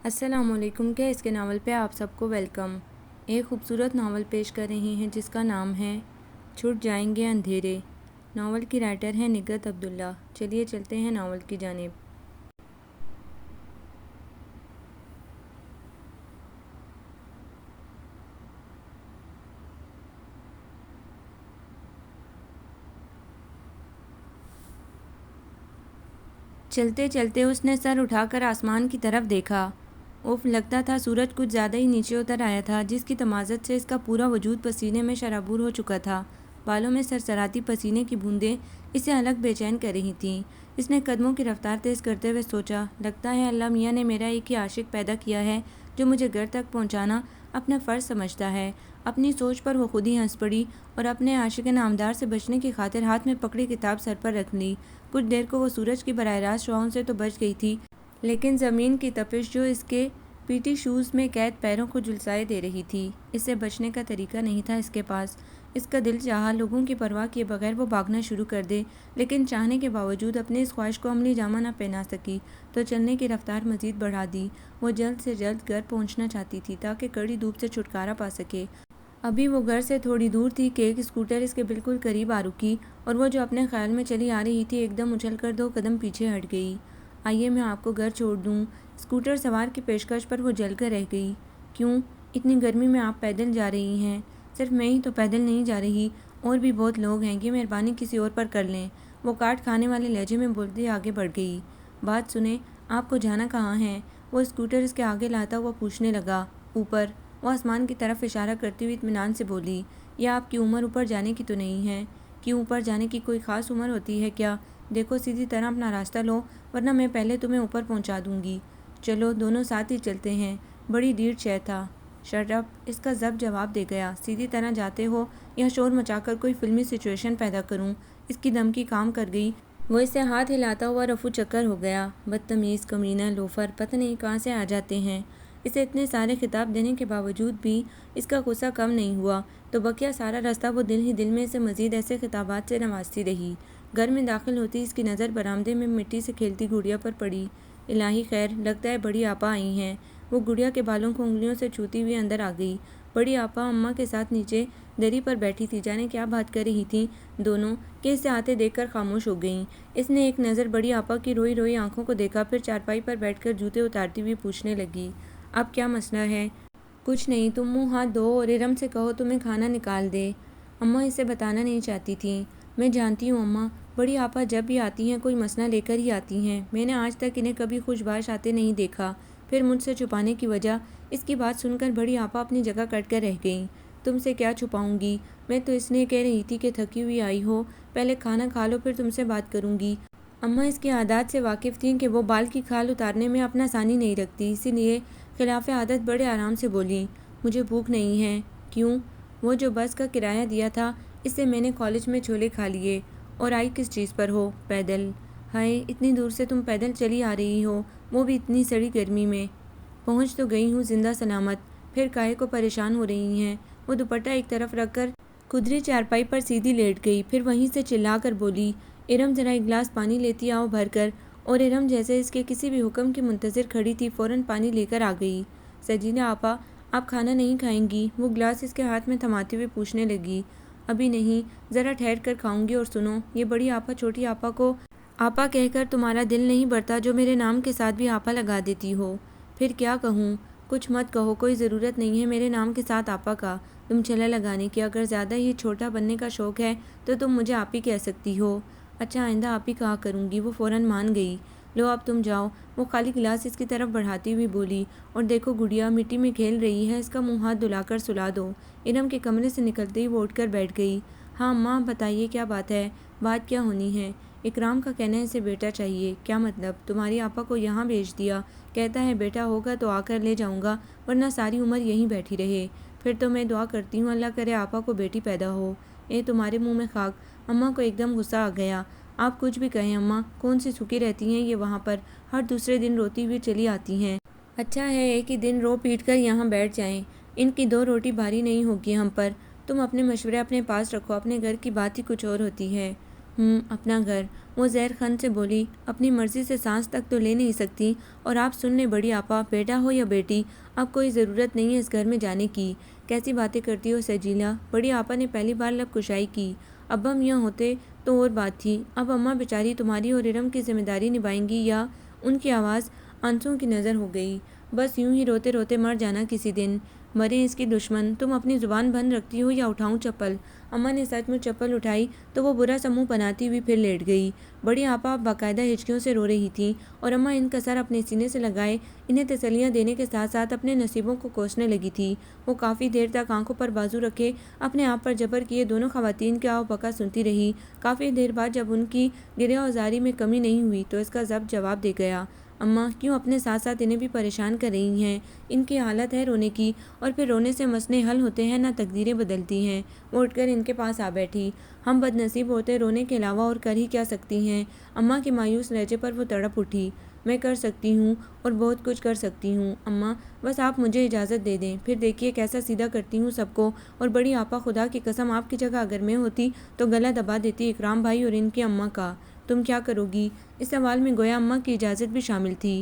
السلام علیکم۔ کیا اس کے ناول پہ آپ سب کو ویلکم۔ ایک خوبصورت ناول پیش کر رہی ہیں جس کا نام ہے چھٹ جائیں گے اندھیرے۔ ناول کی رائٹر ہیں نگہت عبداللہ۔ چلیے چلتے ہیں ناول کی جانب۔ چلتے چلتے اس نے سر اٹھا کر آسمان کی طرف دیکھا۔ لگتا تھا سورج کچھ زیادہ ہی نیچے اتر آیا تھا، جس کی تمازت سے اس کا پورا وجود پسینے میں شرابور ہو چکا تھا۔ بالوں میں سرسراتی پسینے کی بوندیں اسے الگ بے چین کر رہی تھیں۔ اس نے قدموں کی رفتار تیز کرتے ہوئے سوچا، لگتا ہے اللہ میاں نے میرا ایک ہی عاشق پیدا کیا ہے جو مجھے گھر تک پہنچانا اپنا فرض سمجھتا ہے۔ اپنی سوچ پر وہ خود ہی ہنس پڑی اور اپنے عاشق نامدار سے بچنے کی خاطر ہاتھ میں پکڑی کتاب سر پر رکھ لی۔ کچھ دیر کو وہ سورج کی براہ راست شعاؤں سے تو بچ گئی تھی، لیکن زمین کی تپش جو اس کے پیٹی شوز میں قید پیروں کو جھلسائے دے رہی تھی، اس سے بچنے کا طریقہ نہیں تھا اس کے پاس۔ اس کا دل چاہا لوگوں کی پرواہ کیے بغیر وہ بھاگنا شروع کر دے، لیکن چاہنے کے باوجود اپنی اس خواہش کو عملی جامہ نہ پہنا سکی، تو چلنے کی رفتار مزید بڑھا دی۔ وہ جلد سے جلد گھر پہنچنا چاہتی تھی تاکہ کڑی دھوپ سے چھٹکارا پا سکے۔ ابھی وہ گھر سے تھوڑی دور تھی کہ ایک اسکوٹر اس کے بالکل قریب آ رکی، اور وہ جو اپنے خیال میں چلی آ رہی تھی ایک دم اچھل کر 2 قدم پیچھے ہٹ گئی۔ آئیے میں آپ کو گھر چھوڑ دوں۔ اسکوٹر سوار کی پیشکش پر وہ جل کر رہ گئی۔ کیوں؟ اتنی گرمی میں آپ پیدل جا رہی ہیں؟ صرف میں ہی تو پیدل نہیں جا رہی، اور بھی بہت لوگ ہیں، یہ مہربانی کسی اور پر کر لیں۔ وہ کاٹ کھانے والے لہجے میں بولتے آگے بڑھ گئی۔ بات سنیں، آپ کو جانا کہاں ہے؟ وہ اسکوٹر اس کے آگے لاتا ہوا پوچھنے لگا۔ اوپر، وہ آسمان کی طرف اشارہ کرتی ہوئی اطمینان سے بولی۔ یہ آپ کی عمر اوپر جانے کی تو نہیں ہے؟ کیوں، اوپر جانے کی کوئی خاص عمر ہوتی ہے کیا؟ دیکھو سیدھی طرح اپنا راستہ لو، ورنہ میں پہلے تمہیں اوپر پہنچا دوں گی۔ چلو دونوں ساتھ ہی چلتے ہیں، بڑی ڈیڑھ شے تھا۔ شٹ اپ، اس کا ضبط جواب دے گیا۔ سیدھی طرح جاتے ہو یا شور مچا کر کوئی فلمی سچویشن پیدا کروں؟ اس کی دھمکی کام کر گئی۔ وہ اسے ہاتھ ہلاتا ہوا رفو چکر ہو گیا۔ بدتمیز، کمینہ، لوفر، پتہ نہیں کہاں سے آ جاتے ہیں۔ اسے اتنے سارے خطاب دینے کے باوجود بھی اس کا غصہ کم نہیں ہوا، تو بقیہ سارا راستہ وہ دل ہی دل میں اسے مزید ایسے خطابات سے نوازتی رہی۔ گھر میں داخل ہوتی اس کی نظر برآمدے میں مٹی سے کھیلتی گڑیا پر پڑی۔ الہی خیر، لگتا ہے بڑی آپا آئی ہیں۔ وہ گڑیا کے بالوں کو انگلیوں سے چھوتی ہوئی اندر آ گئی۔ بڑی آپا اماں کے ساتھ نیچے دری پر بیٹھی تھی، جانے کیا بات کر رہی تھیں دونوں کہ اسے آتے دیکھ کر خاموش ہو گئیں۔ اس نے ایک نظر بڑی آپا کی روئی روئی آنکھوں کو دیکھا، پھر چارپائی پر بیٹھ کر جوتے اتارتی ہوئی پوچھنے لگی، اب کیا مسئلہ ہے؟ کچھ نہیں، تم منہ ہاتھ دھو اور ارم سے کہو تمہیں کھانا نکال دے۔ اماں اسے بتانا نہیں چاہتی تھیں۔ میں جانتی ہوں اماں، بڑی آپا جب بھی آتی ہیں کوئی مسئلہ لے کر ہی آتی ہیں۔ میں نے آج تک انہیں کبھی خوش باش آتے نہیں دیکھا۔ پھر مجھ سے چھپانے کی وجہ؟ اس کی بات سن کر بڑی آپا اپنی جگہ کٹ کر رہ گئیں۔ تم سے کیا چھپاؤں گی؟ میں تو اس لیے کہہ رہی تھی کہ تھکی ہوئی آئی ہو، پہلے کھانا کھا لو پھر تم سے بات کروں گی۔ اماں اس کی عادات سے واقف تھیں کہ وہ بال کی کھال اتارنے میں اپنا ثانی نہیں رکھتی، اسی لیے خلاف عادت بڑے آرام سے بولیں، مجھے بھوک نہیں ہے۔ کیوں؟ وہ جو بس کا کرایہ دیا تھا اس سے میں نے کالج میں چھولے کھا لیے۔ اور آئی کس چیز پر ہو؟ پیدل۔ ہائے، اتنی دور سے تم پیدل چلی آ رہی ہو، وہ بھی اتنی سڑی گرمی میں؟ پہنچ تو گئی ہوں زندہ سلامت، پھر کاہے کو پریشان ہو رہی ہیں؟ وہ دوپٹہ ایک طرف رکھ کر کھدری چارپائی پر سیدھی لیٹ گئی، پھر وہیں سے چلا کر بولی، ارم ذرا ایک گلاس پانی لیتی آؤ بھر کر۔ اور ارم جیسے اس کے کسی بھی حکم کی منتظر کھڑی تھی، فوراً پانی لے کر آ گئی۔ سجینہ آپا، آپ کھانا نہیں کھائیں گی؟ وہ گلاس اس کے ہاتھ میں تھماتے ہوئے پوچھنے لگی۔ ابھی نہیں، ذرا ٹھہر کر کھاؤں گی۔ اور سنو، یہ بڑی آپا چھوٹی آپا کو آپا کہہ کر تمہارا دل نہیں بھرتا جو میرے نام کے ساتھ بھی آپا لگا دیتی ہو؟ پھر کیا کہوں؟ کچھ مت کہو، کوئی ضرورت نہیں ہے میرے نام کے ساتھ آپا کا، تم چلا لگانے کی۔ اگر زیادہ ہی چھوٹا بننے کا شوق ہے تو تم مجھے آپ ہی کہہ سکتی ہو۔ اچھا آئندہ آپ ہی کہا کروں گی۔ وہ فوراً مان گئی۔ لو اب تم جاؤ، وہ خالی گلاس اس کی طرف بڑھاتی ہوئی بولی، اور دیکھو گڑیا مٹی میں کھیل رہی ہے، اس کا منہ ہاتھ دھلا کر سلا دو۔ ارم کے کمرے سے نکلتے ہی وہ اٹھ کر بیٹھ گئی۔ ہاں اماں بتائیے کیا بات ہے؟ بات کیا ہونی ہے؟ اکرام کا کہنا ہے اسے بیٹا چاہیے۔ کیا مطلب؟ تمہاری آپا کو یہاں بھیج دیا، کہتا ہے بیٹا ہوگا تو آ کر لے جاؤں گا، ورنہ ساری عمر یہیں بیٹھی رہے۔ پھر تو میں دعا کرتی ہوں اللہ کرے آپا کو بیٹی پیدا ہو۔ تمہارے منہ میں خاک۔ اماں کو ایک دم غصہ آ گیا۔ آپ کچھ بھی کہیں اماں، کون سی سکھی رہتی ہیں یہ وہاں پر، ہر دوسرے دن روتی ہوئی چلی آتی ہیں۔ اچھا ہے ایک ہی دن رو پیٹ کر یہاں بیٹھ جائیں، ان کی 2 روٹی بھاری نہیں ہوگی ہم پر۔ تم اپنے مشورے اپنے پاس رکھو، اپنے گھر کی بات ہی کچھ اور ہوتی ہے۔ اپنا گھر، وہ زہر خند سے بولی۔ اپنی مرضی سے سانس تک تو لے نہیں سکتی، اور آپ سن لیں بڑی آپا، بیٹا ہو یا بیٹی، اب کوئی ضرورت نہیں ہے اس گھر میں جانے کی۔ کیسی باتیں کرتی ہو سجیلا؟ بڑی آپا نے پہلی بار لب کشائی کی۔ ابا میاں ہوتے تو اور بات تھی، اب اماں بیچاری تمہاری اور ارم کی ذمہ داری نبھائیں گی یا؟ ان کی آواز آنسوؤں کی نظر ہو گئی۔ بس یوں ہی روتے روتے مر جانا کسی دن، مرے اس کی دشمن۔ تم اپنی زبان بند رکھتی ہو یا اٹھاؤں چپل؟ اماں نے سچ مچ چپل اٹھائی تو وہ برا سا منہ بناتی ہوئی پھر لیٹ گئی۔ بڑی آپا باقاعدہ ہچکیوں سے رو رہی تھیں، اور اماں ان کا سر اپنے سینے سے لگائے انہیں تسلیاں دینے کے ساتھ ساتھ اپنے نصیبوں کو کوسنے لگی تھی۔ وہ کافی دیر تک آنکھوں پر بازو رکھے اپنے آپ پر جبر کیے دونوں خواتین کی آہ و بکا سنتی رہی۔ کافی دیر بعد جب ان کی گریہ و زاری میں کمی نہیں ہوئی تو اس کا ضبط جواب دے گیا۔ اماں کیوں اپنے ساتھ ساتھ انہیں بھی پریشان کر رہی ہیں؟ ان کی حالت ہے رونے کی، اور پھر رونے سے مسئلے حل ہوتے ہیں نہ تقدیریں بدلتی ہیں۔ وہ اٹھ کر ان کے پاس آ بیٹھی۔ ہم بد نصیب ہوتے رونے کے علاوہ اور کر ہی کیا سکتی ہیں؟ اماں کے مایوس لہجے پر وہ تڑپ اٹھی۔ میں کر سکتی ہوں، اور بہت کچھ کر سکتی ہوں اماں، بس آپ مجھے اجازت دے دیں، پھر دیکھیے کیسا سیدھا کرتی ہوں سب کو۔ اور بڑی آپا خدا کی قسم آپ کی جگہ اگر میں ہوتی تو گلا دبا دیتی اکرام بھائی اور ان کی اماں کا۔ تم کیا کرو گی؟ اس سوال میں گویا اماں کی اجازت بھی شامل تھی۔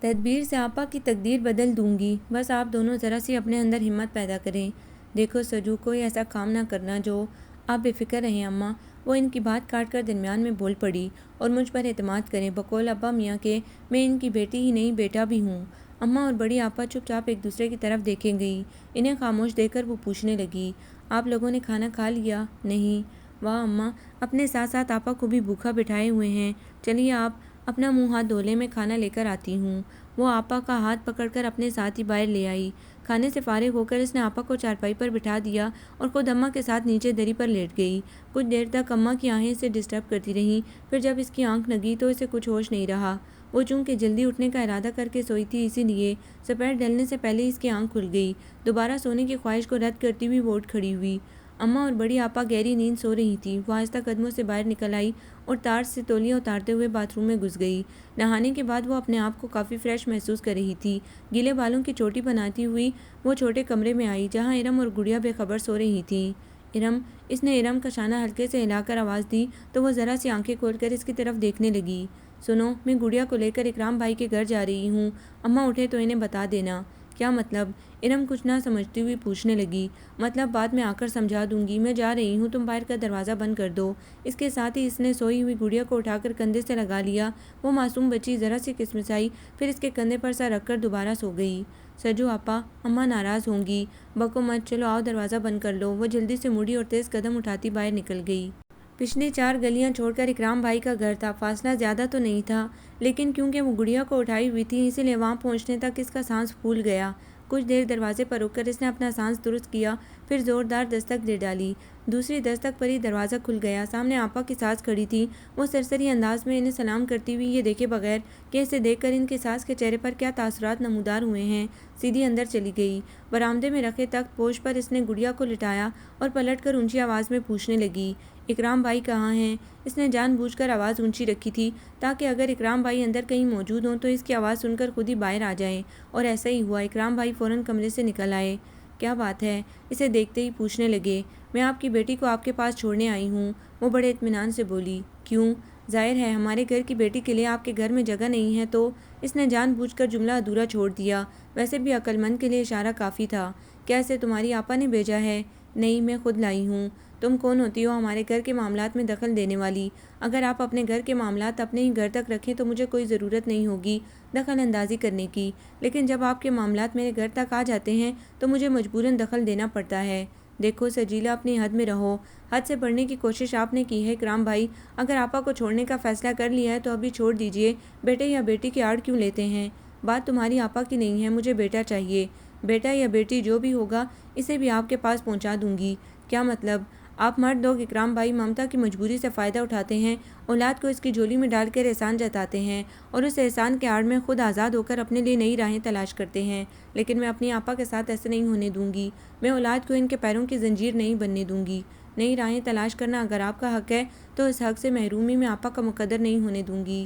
تدبیر سے آپا کی تقدیر بدل دوں گی، بس آپ دونوں ذرا سی اپنے اندر ہمت پیدا کریں۔ دیکھو سجو، کوئی ایسا کام نہ کرنا جو… آپ بے فکر رہیں اماں، وہ ان کی بات کاٹ کر درمیان میں بول پڑی، اور مجھ پر اعتماد کریں، بقول ابا میاں کے میں ان کی بیٹی ہی نہیں بیٹا بھی ہوں۔ اماں اور بڑی آپا چپ چاپ ایک دوسرے کی طرف دیکھیں گئی۔ انہیں خاموش دیکھ کر وہ پوچھنے لگی، آپ لوگوں نے کھانا کھا لیا؟ نہیں۔ واہ اماں، اپنے ساتھ ساتھ آپا کو بھی بھوکا بٹھائے ہوئے ہیں۔ چلیے آپ اپنا منہ ہاتھ دھو لیں، میں کھانا لے کر آتی ہوں۔ وہ آپا کا ہاتھ پکڑ کر اپنے ساتھ ہی باہر لے آئی۔ کھانے سے فارغ ہو کر اس نے آپا کو چارپائی پر بٹھا دیا اور خود اماں کے ساتھ نیچے دری پر لیٹ گئی۔ کچھ دیر تک اماں کی آہیں اسے ڈسٹرب کرتی رہیں، پھر جب اس کی آنکھ لگی تو اسے کچھ ہوش نہیں رہا۔ وہ چونکہ جلدی اٹھنے کا ارادہ کر کے سوئی تھی، اسی لیے سپہر ڈھلنے سے پہلے اس کی آنکھ کھل گئی۔ دوبارہ سونے کی خواہش کو رد کرتی ہوئی وہ اٹھ کھڑی ہوئی۔ اماں اور بڑی آپا گہری نیند سو رہی تھیں۔ وہ آہستہ قدموں سے باہر نکل آئی اور تار سے تولیہ اتارتے ہوئے باتھ روم میں گھس گئی۔ نہانے کے بعد وہ اپنے آپ کو کافی فریش محسوس کر رہی تھی۔ گیلے بالوں کی چوٹی بناتی ہوئی وہ چھوٹے کمرے میں آئی جہاں ارم اور گڑیا بے خبر سو رہی تھیں۔ ارم، اس نے ارم کا شانہ ہلکے سے ہلا کر آواز دی تو وہ ذرا سی آنکھیں کھول کر اس کی طرف دیکھنے لگی۔ سنو، میں گڑیا کو لے کر اکرام بھائی کے گھر جا رہی ہوں، اماں اٹھے تو انہیں بتا دینا۔ کیا مطلب؟ ارم کچھ نہ سمجھتی ہوئی پوچھنے لگی۔ مطلب بعد میں آ کر سمجھا دوں گی، میں جا رہی ہوں، تم باہر کا دروازہ بند کر دو۔ اس کے ساتھ ہی اس نے سوئی ہوئی گڑیا کو اٹھا کر کندھے سے لگا لیا۔ وہ معصوم بچی ذرا سی کسمسائی، پھر اس کے کندھے پر سر رکھ کر دوبارہ سو گئی۔ سجو آپا، اماں ناراض ہوں گی، بکو مت، چلو آؤ دروازہ بند کر لو۔ وہ جلدی سے مڑی اور تیز قدم اٹھاتی باہر نکل گئی۔ پچھلی 4 گلیاں چھوڑ کر اکرام بھائی کا گھر تھا۔ فاصلہ زیادہ تو نہیں تھا، لیکن کیونکہ وہ گڑیا کو اٹھائی ہوئی تھی اسی لیے وہاں پہنچنے تک اس کا سانس پھول گیا۔ کچھ دیر دروازے پر رک کر اس نے اپنا سانس درست کیا، پھر زوردار دستک دے ڈالی۔ دوسری دستک پر ہی دروازہ کھل گیا۔ سامنے آپا کی ساس کھڑی تھی۔ وہ سرسری انداز میں انہیں سلام کرتی ہوئی یہ دیکھے بغیر کہ اسے دیکھ کر ان کی ساس کے چہرے پر کیا تاثرات نمودار ہوئے ہیں، سیدھی اندر چلی گئی۔ برآمدے میں رکھے تخت پوش پر اس نے گڑیا کو لٹایا اور پلٹ کر اونچی آواز میں پوچھنے لگی، اکرام بھائی کہاں ہیں؟ اس نے جان بوجھ کر آواز اونچی رکھی تھی تاکہ اگر اکرام بھائی اندر کہیں موجود ہوں تو اس کی آواز سن کر خود ہی باہر آ جائیں، اور ایسا ہی ہوا۔ اکرام بھائی فوراً کمرے سے نکل آئے۔ کیا بات ہے؟ اسے دیکھتے ہی پوچھنے لگے۔ میں آپ کی بیٹی کو آپ کے پاس چھوڑنے آئی ہوں، وہ بڑے اطمینان سے بولی۔ کیوں؟ ظاہر ہے ہمارے گھر کی بیٹی کے لیے آپ کے گھر میں جگہ نہیں ہے تو… اس نے جان بوجھ کر جملہ ادھورا چھوڑ دیا۔ ویسے بھی عقل مند کے لیے اشارہ کافی تھا۔ کیا اسے تمہاری آپا نے بھیجا ہے؟ نہیں، میں خود لائی ہوں۔ تم کون ہوتی ہو ہمارے گھر کے معاملات میں دخل دینے والی؟ اگر آپ اپنے گھر کے معاملات اپنے ہی گھر تک رکھیں تو مجھے کوئی ضرورت نہیں ہوگی دخل اندازی کرنے کی، لیکن جب آپ کے معاملات میرے گھر تک آ جاتے ہیں تو مجھے مجبوراً دخل دینا پڑتا ہے۔ دیکھو سجیلا، اپنی حد میں رہو۔ حد سے بڑھنے کی کوشش آپ نے کی ہے اکرام بھائی۔ اگر آپا کو چھوڑنے کا فیصلہ کر لیا ہے تو ابھی چھوڑ دیجیے، بیٹے یا بیٹی کی آڑ کیوں لیتے ہیں؟ بات تمہاری آپا کی نہیں ہے، مجھے بیٹا چاہیے۔ بیٹا یا بیٹی جو بھی ہوگا اسے بھی آپ کے پاس پہنچا دوں گی۔ کیا مطلب؟ آپ مرد لوگ اکرام بھائی ممتا کی مجبوری سے فائدہ اٹھاتے ہیں، اولاد کو اس کی جھولی میں ڈال کر احسان جتاتے ہیں اور اس احسان کے آڑ میں خود آزاد ہو کر اپنے لیے نئی راہیں تلاش کرتے ہیں، لیکن میں اپنی آپا کے ساتھ ایسے نہیں ہونے دوں گی۔ میں اولاد کو ان کے پیروں کی زنجیر نہیں بننے دوں گی۔ نئی راہیں تلاش کرنا اگر آپ کا حق ہے تو اس حق سے محرومی میں آپا کا مقدر نہیں ہونے دوں گی۔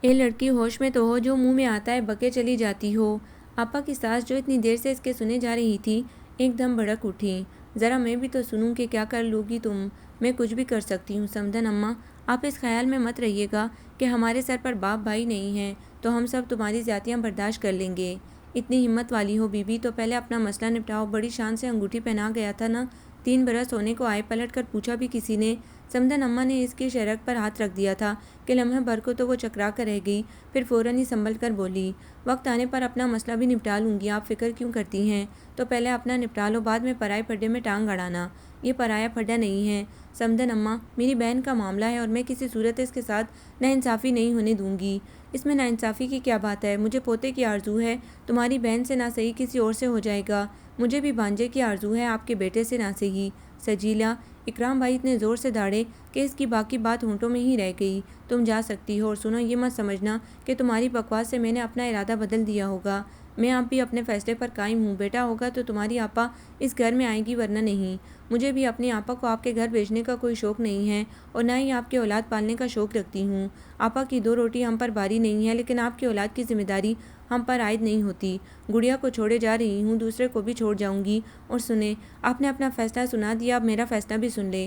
اے لڑکی، ہوش میں تو ہو، جو منہ میں آتا ہے بکے چلی جاتی ہو۔ آپا کی ساس جو اتنی دیر سے اس کے سنے جا رہی تھی ایک دم بھڑک اٹھی۔ ذرا میں بھی تو سنوں کہ کیا کر لو گی تم؟ میں کچھ بھی کر سکتی ہوں سمدھن اماں، آپ اس خیال میں مت رہیے گا کہ ہمارے سر پر باپ بھائی نہیں ہیں تو ہم سب تمہاری زیادتیاں برداشت کر لیں گے۔ اتنی ہمت والی ہو بی بی تو پہلے اپنا مسئلہ نپٹاؤ۔ بڑی شان سے انگوٹھی پہنا گیا تھا نا، 3 برس ہونے کو آئے۔ پلٹ کر پوچھا بھی کسی نے؟ سمدن اماں نے اس کی شرک پر ہاتھ رکھ دیا تھا کہ لمحے بھر کو تو وہ چکرا کر رہ گئی، پھر فوراً ہی سنبھل کر بولی، وقت آنے پر اپنا مسئلہ بھی نپٹا لوں گی، آپ فکر کیوں کرتی ہیں؟ تو پہلے اپنا نپٹا لو، بعد میں پرائے پھڈے میں ٹانگ اڑانا۔ یہ پرایا پھڈا نہیں ہے سمدن اماں، میری بہن کا معاملہ ہے اور میں کسی صورت اس کے ساتھ ناانصافی نہیں ہونے دوں گی۔ اس میں ناانصافی کی کیا بات ہے؟ مجھے پوتے کی آرزو ہے، تمہاری بہن سے نہ صحیح کسی اور سے ہو جائے گا۔ مجھے بھی بھانجے کی آرزو ہے، آپ کے بیٹے سے نہ صحیح۔ سجیلا، اکرام بھائی اتنے زور سے داڑے کہ اس کی باقی بات ہونٹوں میں ہی رہ گئی۔ تم جا سکتی ہو، اور سنو، یہ مت سمجھنا کہ تمہاری بکواس سے میں نے اپنا ارادہ بدل دیا ہوگا۔ میں اب بھی اپنے فیصلے پر قائم ہوں۔ بیٹا ہوگا تو تمہاری آپا اس گھر میں آئے گی، ورنہ نہیں۔ مجھے بھی اپنی آپا کو آپ کے گھر بھیجنے کا کوئی شوق نہیں ہے، اور نہ ہی آپ کے اولاد پالنے کا شوق رکھتی ہوں۔ آپا کی 2 روٹی ہم پر باری نہیں ہے، لیکن آپ کی اولاد کی ذمہ داری ہم پر عائد نہیں ہوتی۔ گڑیا کو چھوڑے جا رہی ہوں، دوسرے کو بھی چھوڑ جاؤں گی۔ اور سنیں، آپ نے اپنا فیصلہ سنا دیا، اب میرا فیصلہ بھی سن لیں۔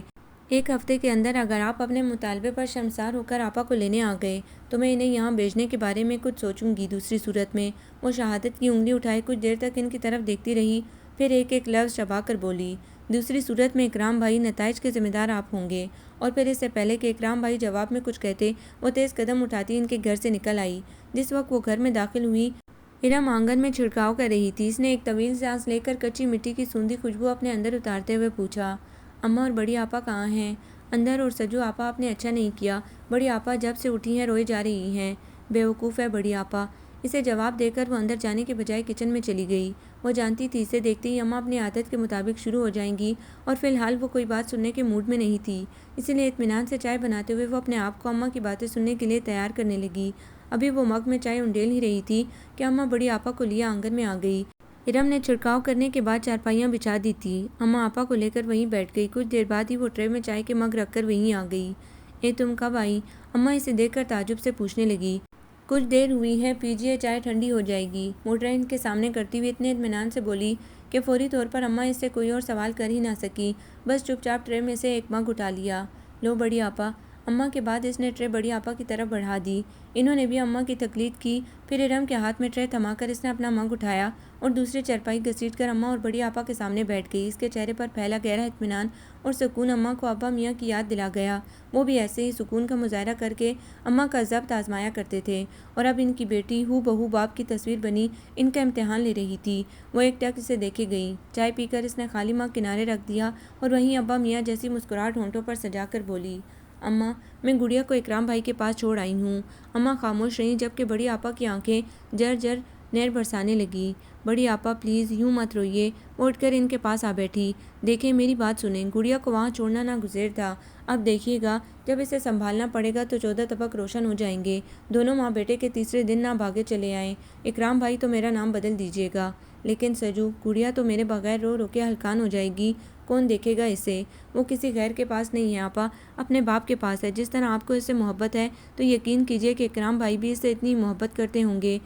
1 ہفتے کے اندر اگر آپ اپنے مطالبے پر شرمسار ہو کر آپا کو لینے آ گئے تو میں انہیں یہاں بھیجنے کے بارے میں کچھ سوچوں گی، دوسری صورت میں۔ وہ شہادت کی انگلی اٹھائے کچھ دیر تک ان کی طرف دیکھتی رہی، پھر ایک ایک لفظ چبا کر بولی، دوسری صورت میں اکرام بھائی، نتائج کے ذمہ دار آپ ہوں گے۔ اور پھر اس سے پہلے کہ اکرام بھائی جواب میں کچھ کہتے، وہ تیز قدم اٹھاتی ان کے گھر سے نکل آئی۔ جس وقت وہ گھر میں داخل ہوئی، ارم آنگن میں چھڑکاؤ کر رہی تھی۔ اس نے ایک طویل سانس لے کر کچی مٹی کی سوندھی خوشبو اپنے اندر اتارتے ہوئے پوچھا، اماں اور بڑی آپا کہاں ہیں؟ اندر۔ اور سجو آپا، آپ نے اچھا نہیں کیا، بڑی آپا جب سے اٹھی ہیں روئے جا رہی ہیں۔ بیوقوف ہے بڑی آپا۔ اسے جواب دے کر وہ اندر جانے کے بجائے کچن میں چلی گئی۔ وہ جانتی تھی اسے دیکھتے ہی اماں اپنی عادت کے مطابق شروع ہو جائیں گی، اور فی الحال وہ کوئی بات سننے کے موڈ میں نہیں تھی، اسی لیے اطمینان سے چائے بناتے ہوئے وہ اپنے آپ کو اماں کی باتیں سننے کے لیے تیار کرنے لگی۔ ابھی وہ مگ میں چائے انڈیل ہی رہی تھی کہ اماں بڑی آپا کو لیے آنگن میں آ گئی۔ ارم نے چھڑکاؤ کرنے کے بعد چارپائیاں بچھا دی تھی۔ اماں آپا کو لے کر وہیں بیٹھ گئی۔ کچھ دیر بعد ہی وہ ٹرے میں چائے کے مگ رکھ کر وہیں آ گئی۔ تم کب آئی؟ اماں اسے دیکھ کر تعجب سے پوچھنے لگی۔ کچھ دیر ہوئی ہے، پیجیے چائے، ٹھنڈی ہو جائے گی۔ وہ ٹرے ان کے سامنے کرتی ہوئی اتنے اطمینان سے بولی کہ فوری طور پر اماں اس سے کوئی اور سوال کر ہی نہ سکی، بس چپ چاپ ٹرے میں سے ایک مگ اٹھا لیا۔ لو بڑی آپا۔ اماں کے بعد اس نے ٹرے بڑی آپا کی طرف بڑھا دی۔ انہوں نے بھی اماں کی تقلید کی۔ پھر ارم کے ہاتھ میں ٹرے تھما کر اس نے اپنا مگ اٹھایا اور دوسری چارپائی گھسیٹ کر اماں اور بڑی آپا کے سامنے بیٹھ گئی۔ اس کے چہرے پر پھیلا گہرا اطمینان اور سکون اماں کو ابا میاں کی یاد دلا گیا۔ وہ بھی ایسے ہی سکون کا مظاہرہ کر کے اماں کا ضبط آزمایا کرتے تھے، اور اب ان کی بیٹی ہو بہو باپ کی تصویر بنی ان کا امتحان لے رہی تھی۔ وہ ایک ٹک اسے دیکھے گئی۔ چائے پی کر اس نے خالی مگ کنارے رکھ دیا اور وہیں ابا میاں جیسی مسکراہٹ ہونٹوں پر سجا کر بولی، اماں، میں گڑیا کو اکرام بھائی کے پاس چھوڑ آئی ہوں۔ اماں خاموش رہیں، جبکہ بڑی آپا کی آنکھیں جر جر نیر برسانے لگیں۔ بڑی آپا پلیز یوں مت روئیے۔ وہ اٹھ کر ان کے پاس آ بیٹھی۔ دیکھیں، میری بات سنیں، گڑیا کو وہاں چھوڑنا ناگزیر تھا۔ اب دیکھیے گا، جب اسے سنبھالنا پڑے گا تو 14 طبق روشن ہو جائیں گے۔ دونوں ماں بیٹے کے تیسرے دن نہ بھاگے چلے آئیں۔ اکرام بھائی تو میرا نام بدل دیجیے گا، لیکن سجو، گڑیا تو میرے بغیر رو رو کے ہلکان ہو جائے گی۔ کون دیکھے گا اسے؟ وہ کسی غیر کے پاس نہیں ہے آپا، اپنے باپ کے پاس ہے۔ جس طرح آپ کو اس سے محبت ہے تو یقین کیجیے کہ اکرام بھائی بھی اس سے اتنی محبت کرتے ہوں گے۔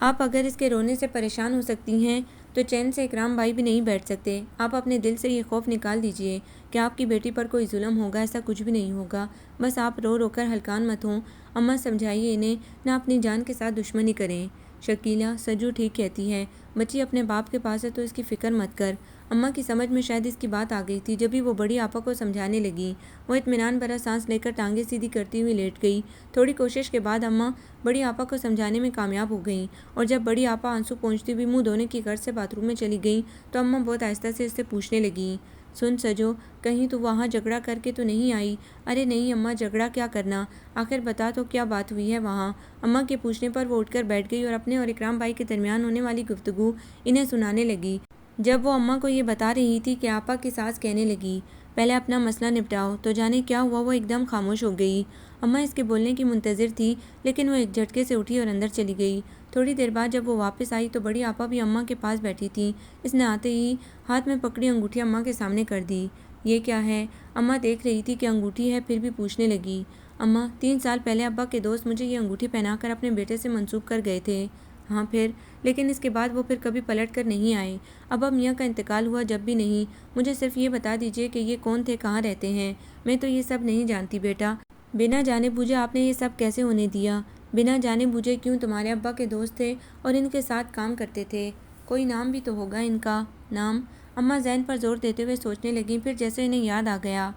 آپ اگر اس کے رونے سے پریشان ہو سکتی ہیں تو چین سے اکرام بھائی بھی نہیں بیٹھ سکتے۔ آپ اپنے دل سے یہ خوف نکال دیجیے کہ آپ کی بیٹی پر کوئی ظلم ہوگا، ایسا کچھ بھی نہیں ہوگا۔ بس آپ رو رو کر ہلکان مت ہوں۔ اماں سمجھائیے انہیں، نہ اپنی جان کے ساتھ دشمنی کریں۔ شکیلا، سجو ٹھیک کہتی ہے، بچی اپنے باپ کے پاس ہے تو اس کی فکر مت کر۔ اماں کی سمجھ میں شاید اس کی بات آ گئی تھی، جبھی وہ بڑی آپا کو سمجھانے لگی۔ وہ اطمینان بھرا سانس لے کر ٹانگیں سیدھی کرتی ہوئی لیٹ گئی۔ تھوڑی کوشش کے بعد اماں بڑی آپا کو سمجھانے میں کامیاب ہو گئیں، اور جب بڑی آپا آنسو پونچھتی ہوئی منہ دھونے کی غرض سے باتھ روم میں چلی گئیں تو اماں بہت آہستہ سے اس سے پوچھنے لگیں، سن سجو، کہیں تو وہاں جھگڑا کر کے تو نہیں آئی؟ ارے نہیں اماں، جھگڑا کیا کرنا، آخر بتا تو کیا بات ہوئی ہے وہاں؟ اماں کے پوچھنے پر وہ اٹھ کر بیٹھ گئی اور اپنے اور اکرام بھائی کے درمیان ہونے والی گفتگو انہیں سنانے لگی۔ جب وہ اماں کو یہ بتا رہی تھی کہ آپا کی ساس کہنے لگی، پہلے اپنا مسئلہ نپٹاؤ، تو جانے کیا ہوا، وہ ایک دم خاموش ہو گئی۔ اماں اس کے بولنے کی منتظر تھی، لیکن وہ ایک جھٹکے سے اٹھی اور اندر چلی گئی۔ تھوڑی دیر بعد جب وہ واپس آئی تو بڑی آپا بھی اماں کے پاس بیٹھی تھی۔ اس نے آتے ہی ہاتھ میں پکڑی انگوٹھی اماں کے سامنے کر دی۔ یہ کیا ہے؟ اماں دیکھ رہی تھی کہ انگوٹھی ہے، پھر بھی پوچھنے لگی، اماں، 3 سال پہلے ابا کے دوست مجھے یہ انگوٹھی پہنا کر اپنے بیٹے سے منسوب کر گئے تھے۔ ہاں پھر؟ لیکن اس کے بعد وہ پھر کبھی پلٹ کر نہیں آئے۔ ابا میاں کا انتقال ہوا جب بھی نہیں۔ مجھے صرف یہ بتا دیجیے کہ یہ کون تھے، کہاں رہتے ہیں؟ میں تو یہ سب نہیں جانتی بیٹا۔ بنا جانے بوجھے آپ نے یہ سب کیسے ہونے دیا؟ بنا جانے بوجھے کیوں؟ تمہارے ابا کے دوست تھے اور ان کے ساتھ کام کرتے تھے، کوئی نام بھی تو ہوگا ان کا۔ نام؟ اماں ذہن پر زور دیتے ہوئے سوچنے لگیں، پھر جیسے انہیں یاد آ گیا۔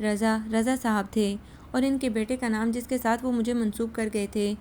رضا صاحب تھے، اور ان کے بیٹے کا نام جس کے ساتھ وہ مجھے منسوب کر گئے تھے۔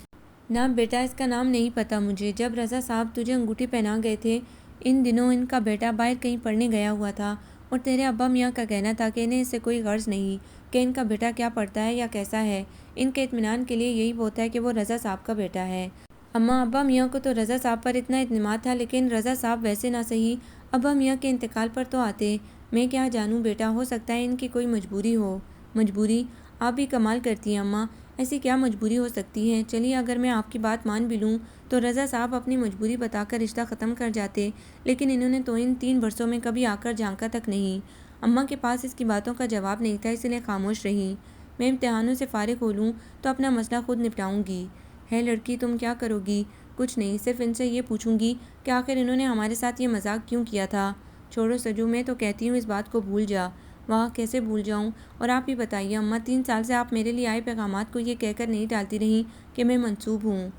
نہ بیٹا، اس کا نام نہیں پتا مجھے۔ جب رضا صاحب تجھے انگوٹھی پہنا گئے تھے، ان دنوں ان کا بیٹا باہر کہیں پڑھنے گیا ہوا تھا، اور تیرے ابا میاں کا کہنا تھا کہ انہیں اس سے کوئی غرض نہیں کہ ان کا بیٹا کیا پڑھتا ہے یا کیسا ہے، ان کے اطمینان کے لیے یہی بہت ہے کہ وہ رضا صاحب کا بیٹا ہے۔ اماں، ابا میاں کو تو رضا صاحب پر اتنا اعتماد تھا، لیکن رضا صاحب ویسے نہ صحیح ابا میاں کے انتقال پر تو آتے۔ میں کیا جانوں بیٹا، ہو سکتا ہے ان کی کوئی مجبوری ہو۔ مجبوری؟ آپ بھی کمال کرتی ہیں اماں، ایسی کیا مجبوری ہو سکتی ہے؟ چلیے اگر میں آپ کی بات مان بھی لوں تو رضا صاحب اپنی مجبوری بتا کر رشتہ ختم کر جاتے، لیکن انہوں نے تو ان 3 برسوں میں کبھی آ کر جھانکا تک نہیں۔ اماں کے پاس اس کی باتوں کا جواب نہیں تھا، اس لیے خاموش رہی۔ میں امتحانوں سے فارغ ہو لوں تو اپنا مسئلہ خود نپٹاؤں گی۔ ہے لڑکی، تم کیا کرو گی؟ کچھ نہیں، صرف ان سے یہ پوچھوں گی کہ آخر انہوں نے ہمارے ساتھ یہ مذاق کیوں کیا تھا۔ چھوڑو سجو، میں تو کہتی ہوں اس بات کو بھول جا۔ واہ، کیسے بھول جاؤں؟ اور آپ ہی بتائیے اماں، 3 سال سے آپ میرے لیے آئے پیغامات کو یہ کہہ کر نہیں ڈالتی رہیں کہ میں منسوب ہوں۔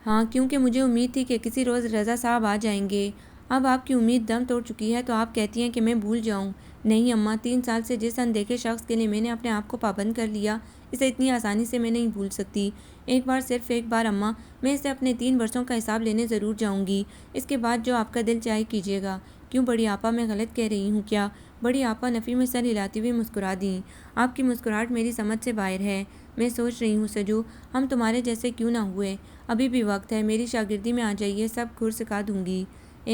ہاں، کیونکہ مجھے امید تھی کہ کسی روز رضا صاحب آ جائیں گے۔ اب آپ کی امید دم توڑ چکی ہے تو آپ کہتی ہیں کہ میں بھول جاؤں؟ نہیں اماں، 3 سال سے جس اندیکھے شخص کے لیے میں نے اپنے آپ کو پابند کر لیا، اسے اتنی آسانی سے میں نہیں بھول سکتی۔ ایک بار، صرف ایک بار اماں، میں اسے اپنے 3 برسوں کا حساب لینے ضرور جاؤں گی۔ اس کے بعد جو آپ کا دل چاہے کیجیے گا۔ کیوں بڑی آپا، میں غلط کہہ رہی ہوں کیا؟ بڑی آپا نفی میں سر ہلاتی ہوئی مسکرا دیں۔ آپ کی مسکراہٹ میری سمجھ سے باہر ہے۔ میں سوچ رہی ہوں سجو، ہم تمہارے جیسے کیوں نہ ہوئے؟ ابھی بھی وقت ہے، میری شاگردی میں آ جائیے، سب کھر سکھا دوں گی۔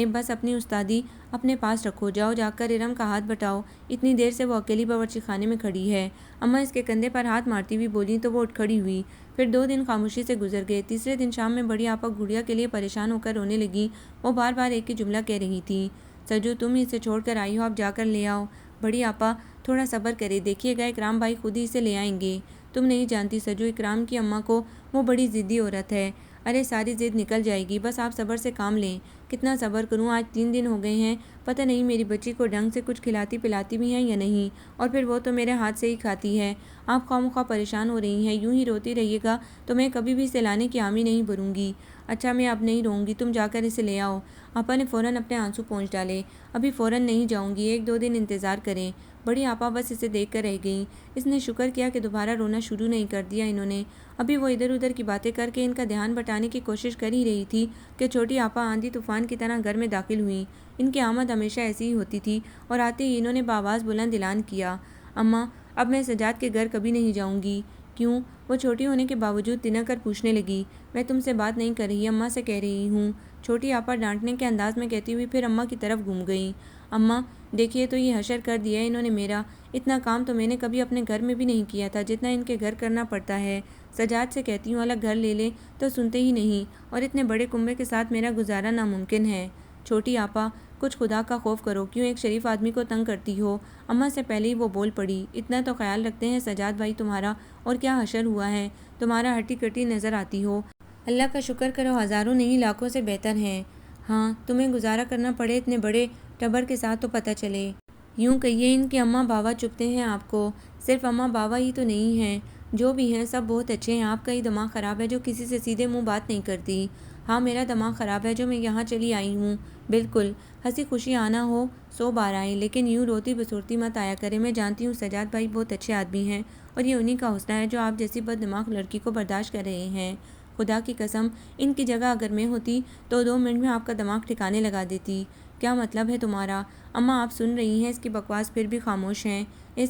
بس اپنی استادی اپنے پاس رکھو، جاؤ جا کر ارم کا ہاتھ بٹاؤ۔ اتنی دیر سے وہ اکیلی باورچی خانے میں کھڑی ہے۔ اماں اس کے کندھے پر ہاتھ مارتی ہوئی بولیں تو وہ اٹھ کھڑی ہوئی۔ پھر 2 دن خاموشی سے گزر گئے۔ تیسرے دن شام میں بڑی آپا گڑیا کے لیے پریشان ہو کر رونے لگیں۔ وہ بار بار ایک ہی جملہ کہہ رہی تھیں، سجو تم ہی اسے چھوڑ کر آئی ہو، اب جا کر لے آؤ۔ بڑی آپا تھوڑا صبر کرے، دیکھیے گا اکرام بھائی خود ہی اسے لے آئیں گے۔ تم نہیں جانتی سجو اکرام کی اماں کو، وہ بڑی ضدی عورت ہے۔ ارے ساری ضد نکل جائے گی، بس آپ صبر سے کام لیں۔ کتنا صبر کروں، آج 3 دن ہو گئے ہیں، پتہ نہیں میری بچی کو ڈھنگ سے کچھ کھلاتی پلاتی بھی ہیں یا نہیں، اور پھر وہ تو میرے ہاتھ سے ہی کھاتی ہے۔ آپ خواہ مخواہ پریشان ہو رہی ہیں، یوں ہی روتی رہیے گا تو میں کبھی بھی اسے لانے کی حامی نہیں بھروں گی۔ اچھا میں اب نہیں رہوں گی، تم جا کر اسے لے آؤ۔ آپا نے فوراً اپنے آنسو پونچھ ڈالے۔ ابھی فوراً نہیں جاؤں گی، 1-2 دن انتظار کریں۔ بڑی آپا بس اسے دیکھ کر رہ گئیں۔ اس نے شکر کیا کہ دوبارہ رونا شروع نہیں کر دیا انہوں نے۔ ابھی وہ ادھر ادھر کی باتیں کر کے ان کا دھیان بٹانے کی کوشش کر ہی رہی تھی کہ چھوٹی آپا آندھی طوفان کی طرح گھر میں داخل ہوئیں۔ ان کی آمد ہمیشہ ایسی ہی ہوتی تھی، اور آتے ہی انہوں نے بآواز بلند اعلان کیا، اماں اب میں سجاد کے گھر کبھی نہیں جاؤں گی۔ کیوں؟ وہ چھوٹی ہونے کے باوجود تنک کر پوچھنے لگی۔ میں تم سے بات نہیں کر رہی، اماں سے کہہ رہی ہوں، چھوٹی آپا ڈانٹنے کے انداز میں کہتی ہوئی پھر اماں کی طرف گھوم گئیں۔ اماں دیکھیے تو یہ حشر کر دیا ہے انہوں نے میرا، اتنا کام تو میں نے کبھی اپنے گھر میں بھی نہیں کیا تھا جتنا ان کے گھر کرنا پڑتا ہے۔ سجاد سے کہتی ہوں الگ گھر لے لے تو سنتے ہی نہیں، اور اتنے بڑے کنبے کے ساتھ میرا گزارا ناممکن ہے۔ چھوٹی آپا کچھ خدا کا خوف کرو، کیوں ایک شریف آدمی کو تنگ کرتی ہو؟ اماں سے پہلے ہی وہ بول پڑی، اتنا تو خیال رکھتے ہیں سجاد بھائی تمہارا، اور کیا حشر ہوا ہے، تمہارا ہٹی کٹی نظر آتی ہو۔ اللہ کا شکر کرو، ہزاروں نہیں لاکھوں سے بہتر ہیں۔ ہاں تمہیں گزارا کرنا پڑے اتنے بڑے ٹبر کے ساتھ تو پتہ چلے۔ یوں کہیے ان کے اماں باوا چپتے ہیں آپ کو۔ صرف اماں باوا ہی تو نہیں ہیں، جو بھی ہیں سب بہت اچھے ہیں۔ آپ کا ہی دماغ خراب ہے جو کسی سے سیدھے منہ بات نہیں کرتی۔ ہاں میرا دماغ خراب ہے جو میں یہاں چلی آئی ہوں۔ بالکل، ہنسی خوشی آنا ہو 100 بار آئے، لیکن یوں روتی بسورتی مت آیا کرے۔ میں جانتی ہوں سجاد بھائی بہت اچھے آدمی ہیں، اور یہ انہی کا حوصلہ ہے جو آپ جیسی بد دماغ لڑکی کو برداشت کر رہے ہیں۔ خدا کی قسم ان کی جگہ اگر میں ہوتی تو 2 منٹ میں آپ کا دماغ ٹھکانے لگا دیتی۔ کیا مطلب ہے تمہارا؟ اماں آپ سن رہی ہیں اس کی بکواس پھر بھی خاموش ہیں۔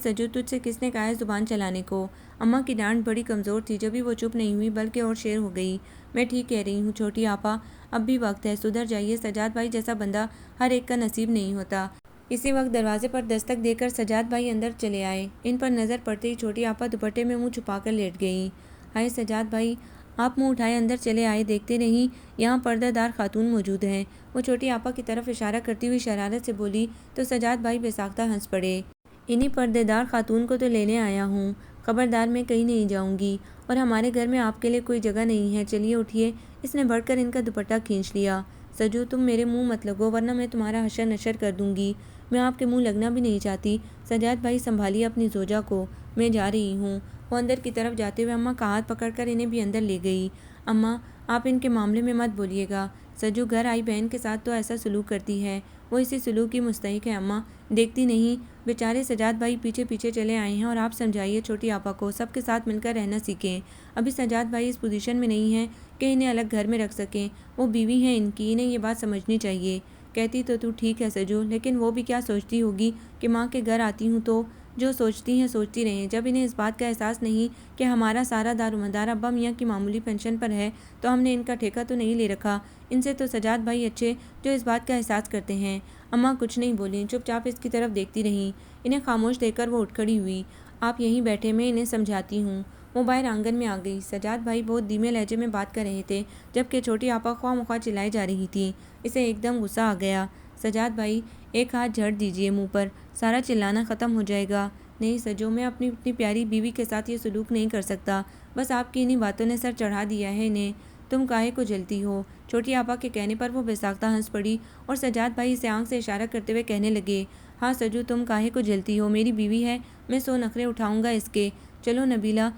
سجو تجھ سے کس نے کہا ہے زبان چلانے کو؟ اماں کی ڈانٹ بڑی کمزور تھی، جبھی وہ چپ نہیں ہوئی بلکہ اور شیر ہو گئی۔ میں ٹھیک کہہ رہی ہوں چھوٹی آپا، اب بھی وقت ہے، سدھر جائیے، سجاد بھائی جیسا بندہ ہر ایک کا نصیب نہیں ہوتا۔ اسی وقت دروازے پر دستک دے کر سجاد بھائی اندر چلے آئے۔ ان پر نظر پڑتے ہی چھوٹی آپا دوپٹے میں منہ چھپا کر لیٹ گئیں۔ ہائے سجاد بھائی، آپ منہ اٹھائے اندر چلے آئے، دیکھتے رہیں یہاں پردہ دار خاتون موجود ہیں۔ وہ چھوٹی آپا کی طرف اشارہ کرتی ہوئی شرارت سے بولی تو سجاد بھائی بے ساختہ ہنس پڑے۔ انہی پردے دار خاتون کو تو لینے آیا ہوں، خبردار میں کہیں نہیں جاؤں گی، اور ہمارے گھر میں آپ کے لیے کوئی جگہ نہیں ہے، چلیے اٹھیے۔ اس نے بڑھ کر ان کا دوپٹہ کھینچ لیا۔ سجو تم میرے منہ مت لگو ورنہ میں تمہارا حشر نشر کر دوں گی۔ میں آپ کے منہ لگنا بھی نہیں چاہتی۔ سجاد بھائی سنبھالیے اپنی زوجہ کو، میں جا رہی ہوں۔ وہ اندر کی طرف جاتے ہوئے اماں کا ہاتھ پکڑ کر انہیں بھی اندر لے گئی۔ اماں آپ ان کے معاملے میں مت بولیے گا، سجو گھر آئی بہن کے ساتھ تو ایسا سلوک کرتی ہے، وہ اسی سلوک کی مستحق ہے اماں، دیکھتی نہیں بیچارے سجاد بھائی پیچھے پیچھے چلے آئے ہیں اور آپ سمجھائیے چھوٹی آپا کو سب کے ساتھ مل کر رہنا سیکھیں۔ ابھی سجاد بھائی اس پوزیشن میں نہیں ہیں کہ انہیں الگ گھر میں رکھ سکیں، وہ بیوی ہیں ان کی، انہیں یہ بات سمجھنی چاہیے۔ کہتی تو ٹھیک ہے سجو، لیکن وہ بھی کیا سوچتی ہوگی کہ ماں کے گھر آتی ہوں تو جو سوچتی ہیں سوچتی رہیں۔ جب انہیں اس بات کا احساس نہیں کہ ہمارا سارا دار و مدار ابا میاں کی معمولی پنشن پر ہے تو ہم نے ان کا ٹھیکہ تو نہیں لے رکھا، ان سے تو سجاد بھائی اچھے جو اس بات کا احساس کرتے ہیں۔ اماں کچھ نہیں بولیں، چپ چاپ اس کی طرف دیکھتی رہیں۔ انہیں خاموش دیکھ کر وہ اٹھ کھڑی ہوئی۔ آپ یہیں بیٹھے، میں انہیں سمجھاتی ہوں۔ وہ باہر آنگن میں آ گئی۔ سجاد بھائی بہت دھیمے لہجے میں بات کر رہے تھے جبکہ چھوٹی آپا خواہ مخواہ چلائی جا رہی تھی۔ اسے ایک دم غصہ آ گیا۔ سجاد بھائی ایک ہاتھ جھڑ دیجیے منہ پر، سارا چلانا ختم ہو جائے گا۔ نہیں سجو، میں اپنی اتنی پیاری بیوی کے ساتھ یہ سلوک نہیں کر سکتا، بس آپ کی انہی باتوں نے سر چڑھا دیا ہے انہیں۔ تم کاہے کو جلتی ہو؟ چھوٹی آپا کے کہنے پر وہ بے ساختہ ہنس پڑی اور سجاد بھائی اسے آنکھ سے اشارہ کرتے ہوئے کہنے لگے، ہاں سجو تم کاہے کو جلتی ہو، میری بیوی ہے، میں 100 نخرے اٹھاؤں گا اس کے۔ چلو نبیلہ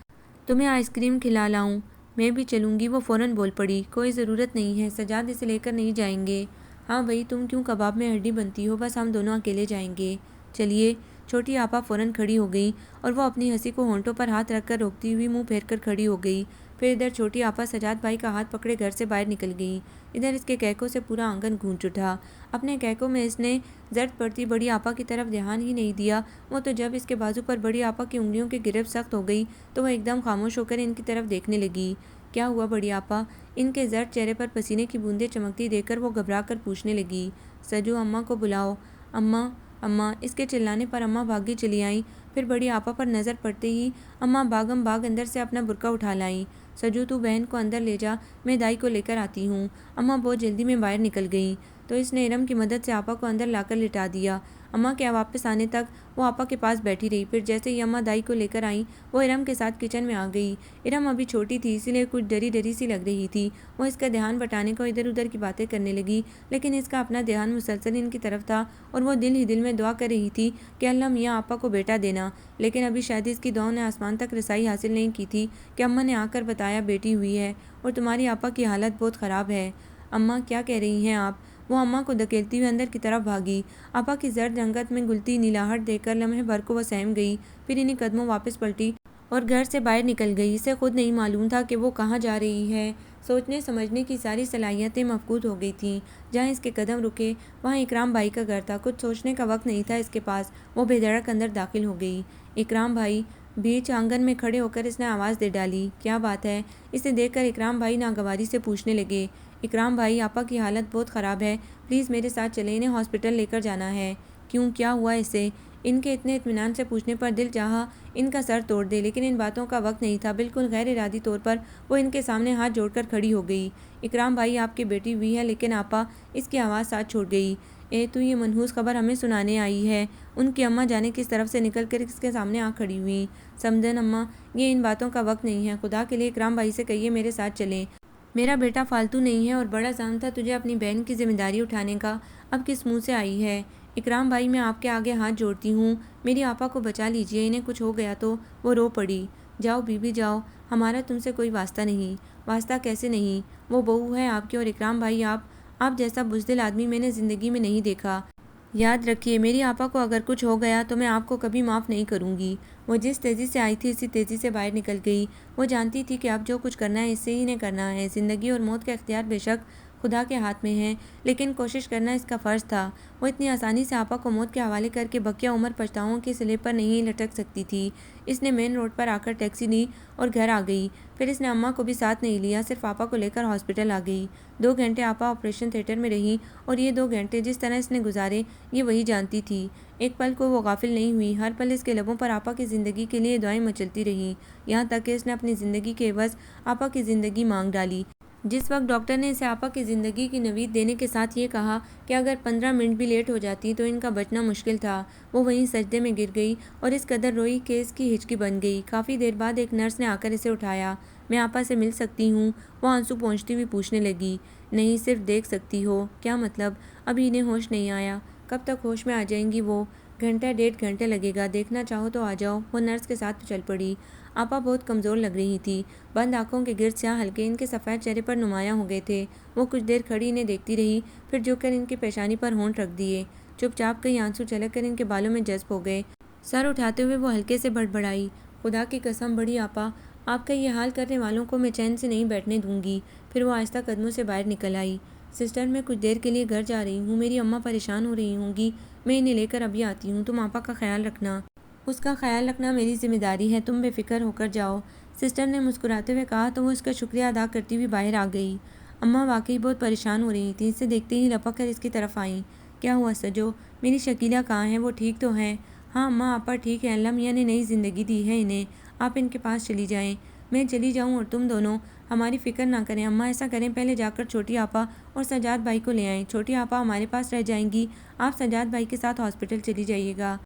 تمہیں آئس کریم کھلا لاؤں۔ میں بھی چلوں گی، وہ فوراً بول پڑی۔ کوئی ضرورت نہیں ہے سجاد، اسے لے کر نہیں جائیں گے۔ ہاں بھائی تم کیوں کباب میں ہڈی بنتی ہو، بس ہم دونوں اکیلے جائیں گے۔ چلیے۔ چھوٹی آپا فوراً کھڑی ہو گئی اور وہ اپنی ہنسی کو ہونٹوں پر ہاتھ رکھ کر روکتی ہوئی منہ پھیر کر کھڑی ہو گئی۔ پھر ادھر چھوٹی آپا سجاد بھائی کا ہاتھ پکڑے گھر سے باہر نکل گئی۔ ادھر اس کے کہکوں سے پورا آنگن گونج اٹھا۔ اپنے کہکوں میں اس نے زرد پڑتی بڑی آپا کی طرف دھیان ہی نہیں دیا، وہ تو جب اس کے بازو پر بڑی آپا کی انگلیوں کی گرفت سخت ہو گئی تو وہ ایک دم خاموش ہو کر ان کی طرف دیکھنے لگی۔ کیا ہوا بڑی آپا؟ ان کے زرد چہرے پر پسینے کی بوندیں چمکتی دیکھ کر وہ گھبرا کر پوچھنے لگی۔ سجو اماں کو بلاؤ۔ اماں اماں اس کے چلانے پر اماں بھاگی چلی آئیں۔ پھر بڑی آپا پر نظر پڑتے ہی اماں باغم باغ اندر سے اپنا برقع اٹھا لائیں۔ سجو تو بہن کو اندر لے جا، میں دائی کو لے کر آتی ہوں۔ اماں بہت جلدی میں باہر نکل گئیں تو اس نے ارم کی مدد سے آپا کو اندر لا کر لٹا دیا۔ اماں کے واپس آنے تک وہ آپا کے پاس بیٹھی رہی۔ پھر جیسے ہی اماں دائی کو لے کر آئیں وہ ارم کے ساتھ کچن میں آ گئی۔ ارم ابھی چھوٹی تھی اسی لیے کچھ ڈری ڈری سی لگ رہی تھی۔ وہ اس کا دھیان بٹانے کو ادھر ادھر کی باتیں کرنے لگی، لیکن اس کا اپنا دھیان مسلسل ان کی طرف تھا اور وہ دل ہی دل میں دعا کر رہی تھی کہ اللہ میاں آپا کو بیٹا دینا۔ لیکن ابھی شاید اس کی دعاؤں نے آسمان تک رسائی حاصل نہیں کی تھی کہ اماں نے آ کر بتایا بیٹی ہوئی ہے اور تمہاری آپا کی حالت بہت خراب ہے۔ اماں کیا کہہ رہی ہیں آپ؟ وہ اماں کو دھکیلتی ہوئی اندر کی طرف بھاگی۔ آپا کی زرد رنگت میں گلتی نیلاہٹ دیکھ کر لمحے بھر کو وہ سہم گئی، پھر انہیں قدموں واپس پلٹی اور گھر سے باہر نکل گئی۔ اسے خود نہیں معلوم تھا کہ وہ کہاں جا رہی ہے۔ سوچنے سمجھنے کی ساری صلاحیتیں مفقود ہو گئی تھیں۔ جہاں اس کے قدم رکے وہاں اکرام بھائی کا گھر تھا۔ کچھ سوچنے کا وقت نہیں تھا اس کے پاس، وہ بے دھڑک اندر داخل ہو گئی۔ اکرام بھائی! بیچ آنگن میں کھڑے ہو کر اس نے آواز دے ڈالی۔ کیا بات ہے؟ اسے دیکھ کر اکرام بھائی ناگواری سے پوچھنے لگے۔ اکرام بھائی آپا کی حالت بہت خراب ہے، پلیز میرے ساتھ چلیں، انہیں ہاسپٹل لے کر جانا ہے۔ کیوں کیا ہوا اسے؟ ان کے اتنے اطمینان سے پوچھنے پر دل چاہا ان کا سر توڑ دے، لیکن ان باتوں کا وقت نہیں تھا۔ بالکل غیر ارادی طور پر وہ ان کے سامنے ہاتھ جوڑ کر کھڑی ہو گئی۔ اکرام بھائی آپ کی بیٹی ہوئی ہے لیکن آپا، اس کی آواز ساتھ چھوڑ گئی۔ اے تو یہ منحوس خبر ہمیں سنانے آئی ہے؟ ان کی اماں جانے کس طرف سے نکل کر اس کے سامنے آ کھڑی ہوئیں۔ سمدن اماں، یہ ان باتوں کا وقت نہیں ہے، خدا کے لیے اکرام بھائی سے کہیے میرے ساتھ چلیں۔ میرا بیٹا فالتو نہیں ہے اور بڑا ظلم تھا تجھے اپنی بہن کی ذمہ داری اٹھانے کا، اب کس منہ سے آئی ہے؟ اکرام بھائی میں آپ کے آگے ہاتھ جوڑتی ہوں، میری آپا کو بچا لیجیے، انہیں کچھ ہو گیا تو۔ وہ رو پڑی۔ جاؤ بیوی جاؤ، ہمارا تم سے کوئی واسطہ نہیں۔ واسطہ کیسے نہیں؟ وہ بہو ہے آپ کی، اور اکرام بھائی آپ جیسا بزدل آدمی میں نے زندگی میں نہیں دیکھا۔ یاد رکھیے میری آپا کو اگر کچھ ہو گیا تو میں آپ کو کبھی معاف نہیں کروں گی۔ وہ جس تیزی سے آئی تھی اسی تیزی سے باہر نکل گئی۔ وہ جانتی تھی کہ اب جو کچھ کرنا ہے اس سے ہی نے کرنا ہے۔ زندگی اور موت کا اختیار بے شک خدا کے ہاتھ میں ہے، لیکن کوشش کرنا اس کا فرض تھا۔ وہ اتنی آسانی سے آپا کو موت کے حوالے کر کے بقیہ عمر پچھتاؤں کے سلے پر نہیں لٹک سکتی تھی۔ اس نے مین روڈ پر آ کر ٹیکسی لی اور گھر آ گئی۔ پھر اس نے اماں کو بھی ساتھ نہیں لیا، صرف آپا کو لے کر ہاسپٹل آ گئی۔ 2 گھنٹے آپا آپریشن تھیٹر میں رہی اور یہ 2 گھنٹے جس طرح اس نے گزارے یہ وہی جانتی تھی۔ ایک پل کو وہ غافل نہیں ہوئی، ہر پل اس کے لبوں پر آپا کی زندگی کے لیے دعائیں مچلتی رہیں، یہاں تک کہ اس نے اپنی زندگی کے عوض آپا کی زندگی مانگ ڈالی۔ جس وقت ڈاکٹر نے اسے آپا کی زندگی کی نوید دینے کے ساتھ یہ کہا کہ اگر 15 منٹ بھی لیٹ ہو جاتی تو ان کا بچنا مشکل تھا، وہ وہیں سجدے میں گر گئی اور اس قدر روئی کہ اس کی ہچکی بن گئی۔ کافی دیر بعد ایک نرس نے آ کر اسے اٹھایا۔ میں آپا سے مل سکتی ہوں؟ وہ آنسو پونچھتی ہوئی پوچھنے لگی۔ نہیں، صرف دیکھ سکتی ہو۔ کیا مطلب؟ ابھی انہیں ہوش نہیں آیا۔ کب تک ہوش میں آ جائیں گی وہ؟ گھنٹہ 1.5 گھنٹے لگے گا، دیکھنا چاہو تو آ جاؤ۔ وہ نرس کے ساتھ چل پڑی۔ آپا بہت کمزور لگ رہی تھی، بند آنکھوں کے گرد سیاہ حلقے ان کے سفید چہرے پر نمایاں ہو گئے تھے۔ وہ کچھ دیر کھڑی انہیں دیکھتی رہی، پھر جھک کر ان کی پیشانی پر ہونٹ رکھ دیے۔ چپ چاپ کئی آنسو چھلک کر ان کے بالوں میں جذب ہو گئے۔ سر اٹھاتے ہوئے وہ ہلکے سے بڑبڑائی، خدا کی قسم بڑی آپا، آپ کا یہ حال کرنے والوں کو میں چین سے نہیں بیٹھنے دوں گی۔ پھر وہ آہستہ قدموں سے باہر نکل آئی۔ سسٹر، میں کچھ دیر کے لیے گھر جا رہی ہوں، میری اماں پریشان ہو رہی ہوں گی، میں انہیں لے کر ابھی آتی ہوں، تم آپا کا خیال رکھنا۔ اس کا خیال رکھنا میری ذمہ داری ہے، تم بے فکر ہو کر جاؤ، سسٹر نے مسکراتے ہوئے کہا تو وہ اس کا شکریہ ادا کرتی ہوئی باہر آ گئی۔ اماں واقعی بہت پریشان ہو رہی تھیں، اسے دیکھتے ہی لپک کر اس کی طرف آئیں۔ کیا ہوا سجو؟ میری شکیلہ کہاں ہے؟ وہ ٹھیک تو ہے؟ ہاں اماں، آپا ٹھیک ہے، اللہ میاں نے نئی زندگی دی ہے انہیں، آپ ان کے پاس چلی جائیں۔ میں چلی جاؤں اور تم دونوں ہماری فکر نہ کریں؟ اماں ایسا کریں، پہلے جا کر چھوٹی آپا اور سجاد بھائی کو لے آئیں، چھوٹی آپا ہمارے پاس رہ جائیں گی، آپ سجاد بھائی کے ساتھ ہاسپٹل چلی جائیے گا۔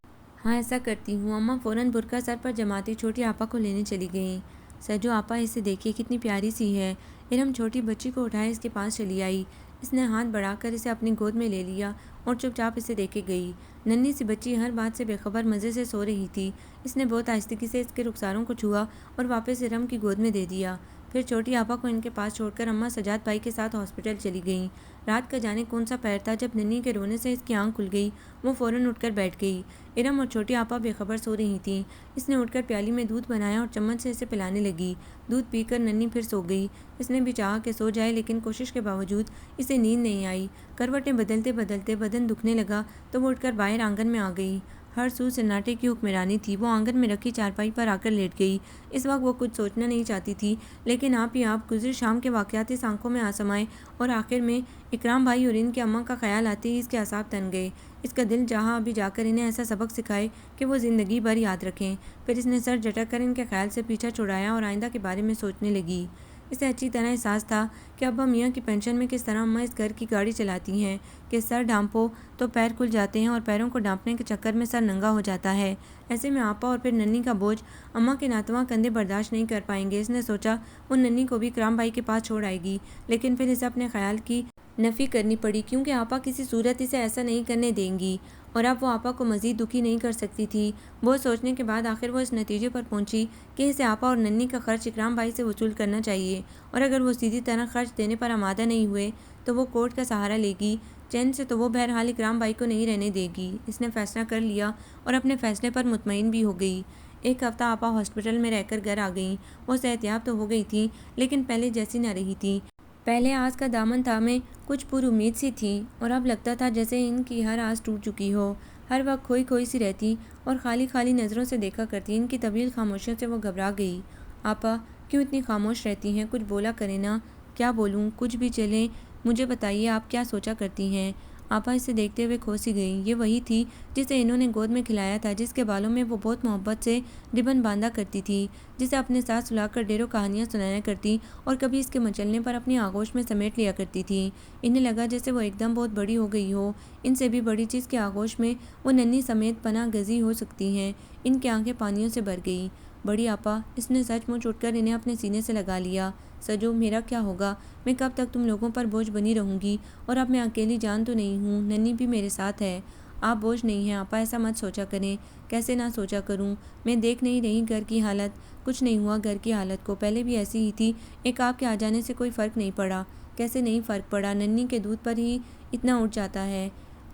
ہاں ایسا کرتی ہوں۔ اماں فوراً برقع سر پر جماتی چھوٹی آپا کو لینے چلی گئیں۔ سجو آپا، اسے دیکھیے کتنی پیاری سی ہے۔ ارم چھوٹی بچی کو اٹھائے اس کے پاس چلی آئی۔ اس نے ہاتھ بڑھا کر اسے اپنی گود میں لے لیا اور چپ چاپ اسے دیکھے گئی۔ ننھی سی بچی ہر بات سے بے خبر مزے سے سو رہی تھی۔ اس نے بہت آہستگی سے اس کے رخساروں کو چھوا اور واپس ارم کی گود میں دے دیا۔ پھر چھوٹی آپا کو ان کے پاس چھوڑ کر اماں سجاد بھائی کے ساتھ ہاسپٹل چلی گئیں۔ رات کا جانے کون سا پہر تھا، جب ننھی کے رونے سے اس کی آنکھ کھل گئی، وہ فوراً اٹھ کر بیٹھ گئی۔ ارم اور چھوٹی آپا بے خبر سو رہی تھیں۔ اس نے اٹھ کر پیالی میں دودھ بنایا اور چمچ سے اسے پلانے لگی۔ دودھ پی کر ننھی پھر سو گئی۔ اس نے بھی چاہا کہ سو جائے، لیکن کوشش کے باوجود اسے نیند نہیں آئی۔ کروٹیں بدلتے بدلتے بدن دکھنے لگا تو وہ اٹھ کر باہر آنگن میں آ گئی۔ ہر سو سناٹے کی حکمرانی تھی۔ وہ آنگن میں رکھی چارپائی پر آ کر لیٹ گئی۔ اس وقت وہ کچھ سوچنا نہیں چاہتی تھی، لیکن آپ ہی آپ گزری شام کے واقعات اس آنکھوں میں آ سمائے اور آخر میں اکرام بھائی اور ان کی اماں کا خیال آتے ہی اس کے اعصاب تن گئے۔ اس کا دل چاہا ابھی جا کر انہیں ایسا سبق سکھائے کہ وہ زندگی بھر یاد رکھیں۔ پھر اس نے سر جھٹک کر ان کے خیال سے پیچھا چھڑایا اور آئندہ کے بارے میں سوچنے لگی۔ اسے اچھی طرح احساس تھا کہ ابا میاں کی پینشن میں کس طرح اماں اس گھر کی گاڑی چلاتی ہیں کہ سر ڈھانپو تو پیر کھل جاتے ہیں اور پیروں کو ڈھانپنے کے چکر میں سر ننگا ہو جاتا ہے۔ ایسے میں آپا اور پھر ننھی کا بوجھ اماں کے ناتواں کندھے برداشت نہیں کر پائیں گے۔ اس نے سوچا وہ ننھی کو بھی اکرام بھائی کے پاس چھوڑ آئے گی، لیکن پھر اسے اپنے خیال کی نفی کرنی پڑی، کیونکہ آپا کسی صورت اسے ایسا نہیں کرنے دیں گی اور اب وہ آپا کو مزید دکھی نہیں کر سکتی تھی۔ بہت سوچنے کے بعد آخر وہ اس نتیجے پر پہنچی کہ اسے آپا اور ننھی کا خرچ اکرام بھائی سے وصول کرنا چاہیے، اور اگر وہ سیدھی طرح خرچ دینے پر آمادہ نہیں ہوئے تو وہ کورٹ کا سہارا لے گی۔ چین سے تو وہ بہرحال اکرام بھائی کو نہیں رہنے دے گی۔ اس نے فیصلہ کر لیا اور اپنے فیصلے پر مطمئن بھی ہو گئی۔ ایک ہفتہ آپا ہاسپٹل میں رہ کر گھر آ گئیں۔ وہ صحت یاب تو ہو گئی تھیں، لیکن پہلے جیسی نہ رہی تھیں۔ پہلے آس کا دامن تھامے کچھ پر امید سی تھیں، اور اب لگتا تھا جیسے ان کی ہر آس ٹوٹ چکی ہو۔ ہر وقت کھوئی کھوئی سی رہتی اور خالی خالی نظروں سے دیکھا کرتی۔ ان کی طویل خاموشیوں سے وہ گھبرا گئی۔ آپا کیوں اتنی خاموش رہتی ہیں؟ کچھ بولا کریں نا۔ کیا بولوں؟ کچھ بھی چلے، مجھے بتائیے آپ کیا سوچا کرتی ہیں؟ آپا اسے دیکھتے ہوئے کھوسی گئیں۔ یہ وہی تھی جسے انہوں نے گود میں کھلایا تھا، جس کے بالوں میں وہ بہت محبت سے ربن باندھا کرتی تھی، جسے اپنے ساتھ سلا کر ڈھیروں کہانیاں سنایا کرتی اور کبھی اس کے مچلنے پر اپنی آغوش میں سمیٹ لیا کرتی تھی۔ انہیں لگا جیسے وہ ایک دم بہت بڑی ہو گئی ہو، ان سے بھی بڑی چیز کے آغوش میں وہ ننھی سمیت پناہ گزین ہو سکتی ہیں۔ ان کی آنکھیں پانیوں سے بھر گئیں۔ بڑی آپا، اس نے سچ مچ اٹھ کر انہیں اپنے سینے سے لگا لیا۔ سجو، میرا کیا ہوگا؟ میں کب تک تم لوگوں پر بوجھ بنی رہوں گی؟ اور اب میں اکیلی جان تو نہیں ہوں، ننھی بھی میرے ساتھ ہے۔ آپ بوجھ نہیں ہیں آپا، ایسا مت سوچا کریں۔ کیسے نہ سوچا کروں؟ میں دیکھ نہیں رہی گھر کی حالت؟ کچھ نہیں ہوا گھر کی حالت کو، پہلے بھی ایسی ہی تھی، ایک آپ کے آ جانے سے کوئی فرق نہیں پڑا۔ کیسے نہیں فرق پڑا؟ ننھی کے دودھ پر ہی اتنا اٹھ جاتا ہے،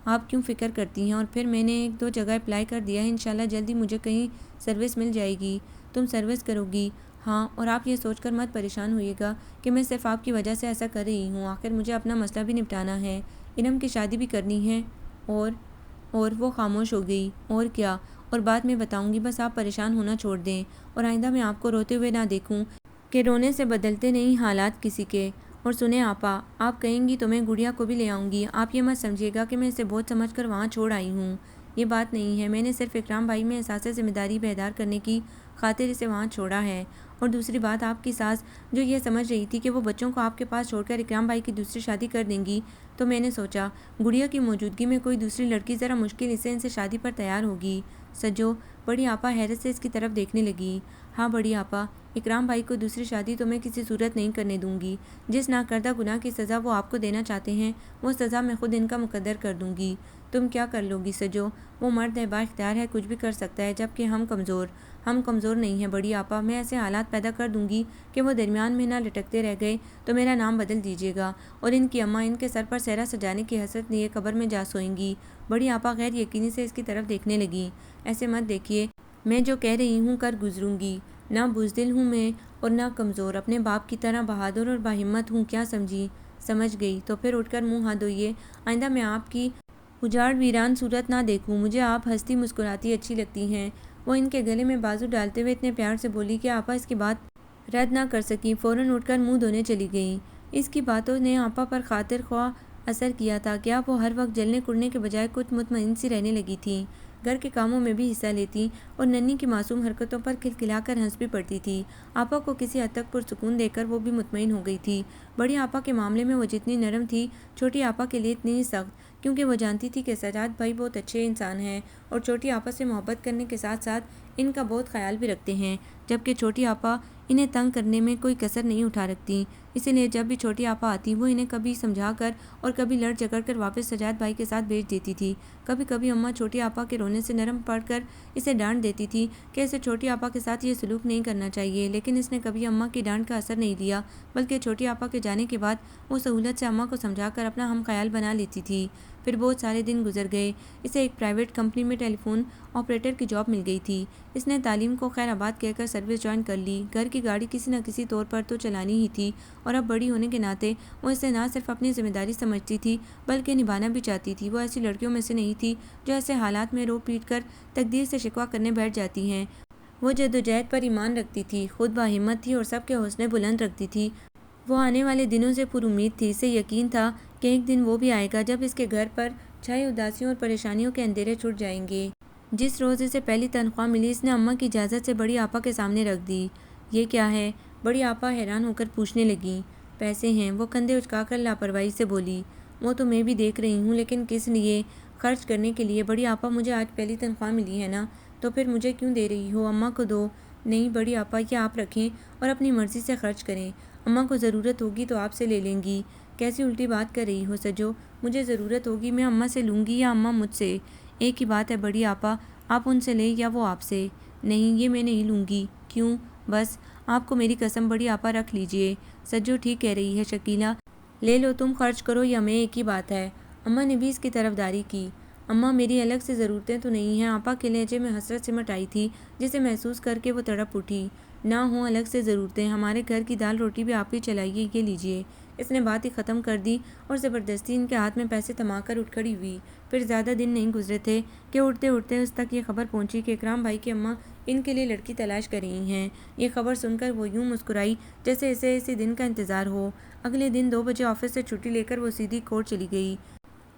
آپ کیوں فکر کرتی ہیں؟ اور پھر میں نے 1-2 جگہ اپلائی کر دیا ہے، انشاءاللہ جلدی مجھے کہیں سروس مل جائے گی۔ تم سروس کرو گی؟ ہاں، اور آپ یہ سوچ کر مت پریشان ہوئیے گا کہ میں صرف آپ کی وجہ سے ایسا کر رہی ہوں، آخر مجھے اپنا مسئلہ بھی نپٹانا ہے، ارم کی شادی بھی کرنی ہے۔ اور وہ خاموش ہو گئی۔ اور کیا؟ اور بعد میں بتاؤں گی، بس آپ پریشان ہونا چھوڑ دیں، اور آئندہ میں آپ کو روتے ہوئے نہ دیکھوں، کہ رونے سے بدلتے نہیں حالات کسی کے۔ اور سنیں آپا، آپ کہیں گی تو میں گڑیا کو بھی لے آؤں گی، آپ یہ مت سمجھیے گا کہ میں اسے بہت سمجھ کر وہاں چھوڑ آئی ہوں، یہ بات نہیں ہے۔ میں نے صرف اکرام بھائی میں احساس ذمہ داری بیدار کرنے کی خاطر اسے وہاں چھوڑا ہے، اور دوسری بات آپ کی ساس جو یہ سمجھ رہی تھی کہ وہ بچوں کو آپ کے پاس چھوڑ کر اکرام بھائی کی دوسری شادی کر دیں گی، تو میں نے سوچا گڑیا کی موجودگی میں کوئی دوسری لڑکی ذرا مشکل ان سے شادی پر تیار ہوگی۔ سجو، بڑی آپا حیرت سے اس کی طرف دیکھنے لگی۔ ہاں بڑی آپا، اکرام بھائی کو دوسری شادی تو میں کسی صورت نہیں کرنے دوں گی۔ جس ناکردہ گناہ کی سزا وہ آپ کو دینا چاہتے ہیں وہ سزا میں خود ان کا مقدر کر دوں گی۔ تم کیا کر لو گی سجو؟ وہ مرد ہے، با اختیار ہے، کچھ بھی کر سکتا ہے، جبکہ ہم کمزور نہیں ہیں بڑی آپا۔ میں ایسے حالات پیدا کر دوں گی کہ وہ درمیان میں نہ لٹکتے رہ گئے تو میرا نام بدل دیجیے گا، اور ان کی اماں ان کے سر پر سہرا سجانے کی حسرت لیے قبر میں جا سوئیں گی۔ بڑی آپا غیر یقینی سے اس کی طرف دیکھنے لگی۔ ایسے مت دیکھیے، میں جو کہہ رہی ہوں کر گزروں گی۔ نہ بزدل ہوں میں اور نہ کمزور، اپنے باپ کی طرح بہادر اور باہمت ہوں، کیا سمجھی؟ سمجھ گئی، تو پھر اٹھ کر منہ ہاتھ دھوئیے۔ آئندہ میں آپ کی اجاڑ ویران صورت نہ دیکھوں۔ مجھے آپ ہنستی مسکراتی اچھی لگتی ہیں۔ وہ ان کے گلے میں بازو ڈالتے ہوئے اتنے پیار سے بولی کہ آپا اس کی بات رد نہ کر سکیں، فوراً اٹھ کر منہ دھونے چلی گئیں۔ اس کی باتوں نے آپا پر خاطر خواہ اثر کیا تھا کہ اب وہ ہر وقت جلنے کڑنے کے بجائے کچھ مطمئن سی رہنے لگی تھیں، گھر کے کاموں میں بھی حصہ لیتی اور ننھی کی معصوم حرکتوں پر کھلکھلا کر ہنس بھی پڑتی تھی۔ آپا کو کسی حد تک پرسکون دے کر وہ بھی مطمئن ہو گئی تھی۔ بڑی آپا کے معاملے میں وہ جتنی نرم تھی، چھوٹی آپا کے لیے اتنی ہی سخت، کیونکہ وہ جانتی تھی کہ سجاد بھائی بہت اچھے انسان ہیں اور چھوٹی آپا سے محبت کرنے کے ساتھ ساتھ ان کا بہت خیال بھی رکھتے ہیں، جبکہ چھوٹی آپا انہیں تنگ کرنے میں کوئی کسر نہیں اٹھا رکھتی۔ اسی لیے جب بھی چھوٹی آپا آتی وہ انہیں کبھی سمجھا کر اور کبھی لڑ جھگڑ کر واپس سجاد بھائی کے ساتھ بھیج دیتی تھی۔ کبھی کبھی اماں چھوٹی آپا کے رونے سے نرم پڑ کر اسے ڈانٹ دیتی تھی کہ اسے چھوٹی آپا کے ساتھ یہ سلوک نہیں کرنا چاہیے، لیکن اس نے کبھی اماں کی ڈانٹ کا اثر نہیں لیا، بلکہ چھوٹی آپا کے جانے کے بعد وہ سہولت سے اماں کو سمجھا کر اپنا ہم خیال بنا لیتی تھی۔ پھر بہت سارے دن گزر گئے۔ اسے ایک پرائیویٹ کمپنی میں ٹیلی فون آپریٹر کی جاب مل گئی تھی۔ اس نے تعلیم کو خیر آباد کہہ کر سروس جوائن کر لی۔ گھر کی گاڑی کسی نہ کسی طور پر تو چلانی ہی تھی، اور اب بڑی ہونے کے ناطے وہ اسے نہ صرف اپنی ذمہ داری سمجھتی تھی بلکہ نبھانا بھی چاہتی تھی۔ وہ ایسی لڑکیوں میں سے نہیں تھی جو ایسے حالات میں رو پیٹ کر تقدیر سے شکوہ کرنے بیٹھ جاتی ہیں۔ وہ جدوجہد پر ایمان رکھتی تھی، خود باہمت تھی اور سب کے حوصلے بلند رکھتی تھی۔ وہ آنے والے دنوں سے پر امید تھی۔ اسے یقین تھا کہ ایک دن وہ بھی آئے گا جب اس کے گھر پر چھائے اداسیوں اور پریشانیوں کے اندھیرے چھٹ جائیں گے۔ جس روز اسے پہلی تنخواہ ملی اس نے اماں کی اجازت سے بڑی آپا کے سامنے رکھ دی۔ یہ کیا ہے؟ بڑی آپا حیران ہو کر پوچھنے لگیں۔ پیسے ہیں، وہ کندھے اچکا کر لاپرواہی سے بولی۔ وہ تو میں بھی دیکھ رہی ہوں، لیکن کس لیے؟ خرچ کرنے کے لیے۔ بڑی آپا، مجھے آج پہلی تنخواہ ملی ہے نا، تو پھر مجھے کیوں دے رہی ہو؟ اماں کو دو۔ نہیں بڑی آپا، یہ آپ رکھیں اور اپنی مرضی سے خرچ کریں، اماں کو ضرورت ہوگی تو آپ سے لے لیں گی۔ کیسی الٹی بات کر رہی ہو سجو؟ مجھے ضرورت ہوگی میں اماں سے لوں گی یا اماں مجھ سے؟ ایک ہی بات ہے بڑی آپا، آپ ان سے لیں یا وہ آپ سے۔ نہیں، یہ میں نہیں لوں گی۔ کیوں؟ بس، آپ کو میری قسم بڑی آپا، رکھ لیجئے۔ سجو ٹھیک کہہ رہی ہے شکیلہ، لے لو، تم خرچ کرو یا میں، ایک ہی بات ہے۔ اماں نے بھی اس کی طرفداری کی۔ اماں، میری الگ سے ضرورتیں تو نہیں ہیں؟ آپا کے لہجے میں حسرت سمٹ آئی تھی جسے محسوس کر کے وہ تڑپ اٹھی۔ نہ ہوں الگ سے ضرورتیں، ہمارے گھر کی دال روٹی بھی آپ ہی چلائیے، یہ لیجئے۔ اس نے بات ہی ختم کر دی اور زبردستی ان کے ہاتھ میں پیسے تھما کر اٹھ کھڑی ہوئی۔ پھر زیادہ دن نہیں گزرے تھے کہ اٹھتے اٹھتے اس تک یہ خبر پہنچی کہ اکرام بھائی کی اماں ان کے لیے لڑکی تلاش کر رہی ہیں۔ یہ خبر سن کر وہ یوں مسکرائی جیسے اسے اسی دن کا انتظار ہو۔ اگلے دن 2 بجے آفس سے چھٹی لے کر وہ سیدھی کورٹ چلی گئی۔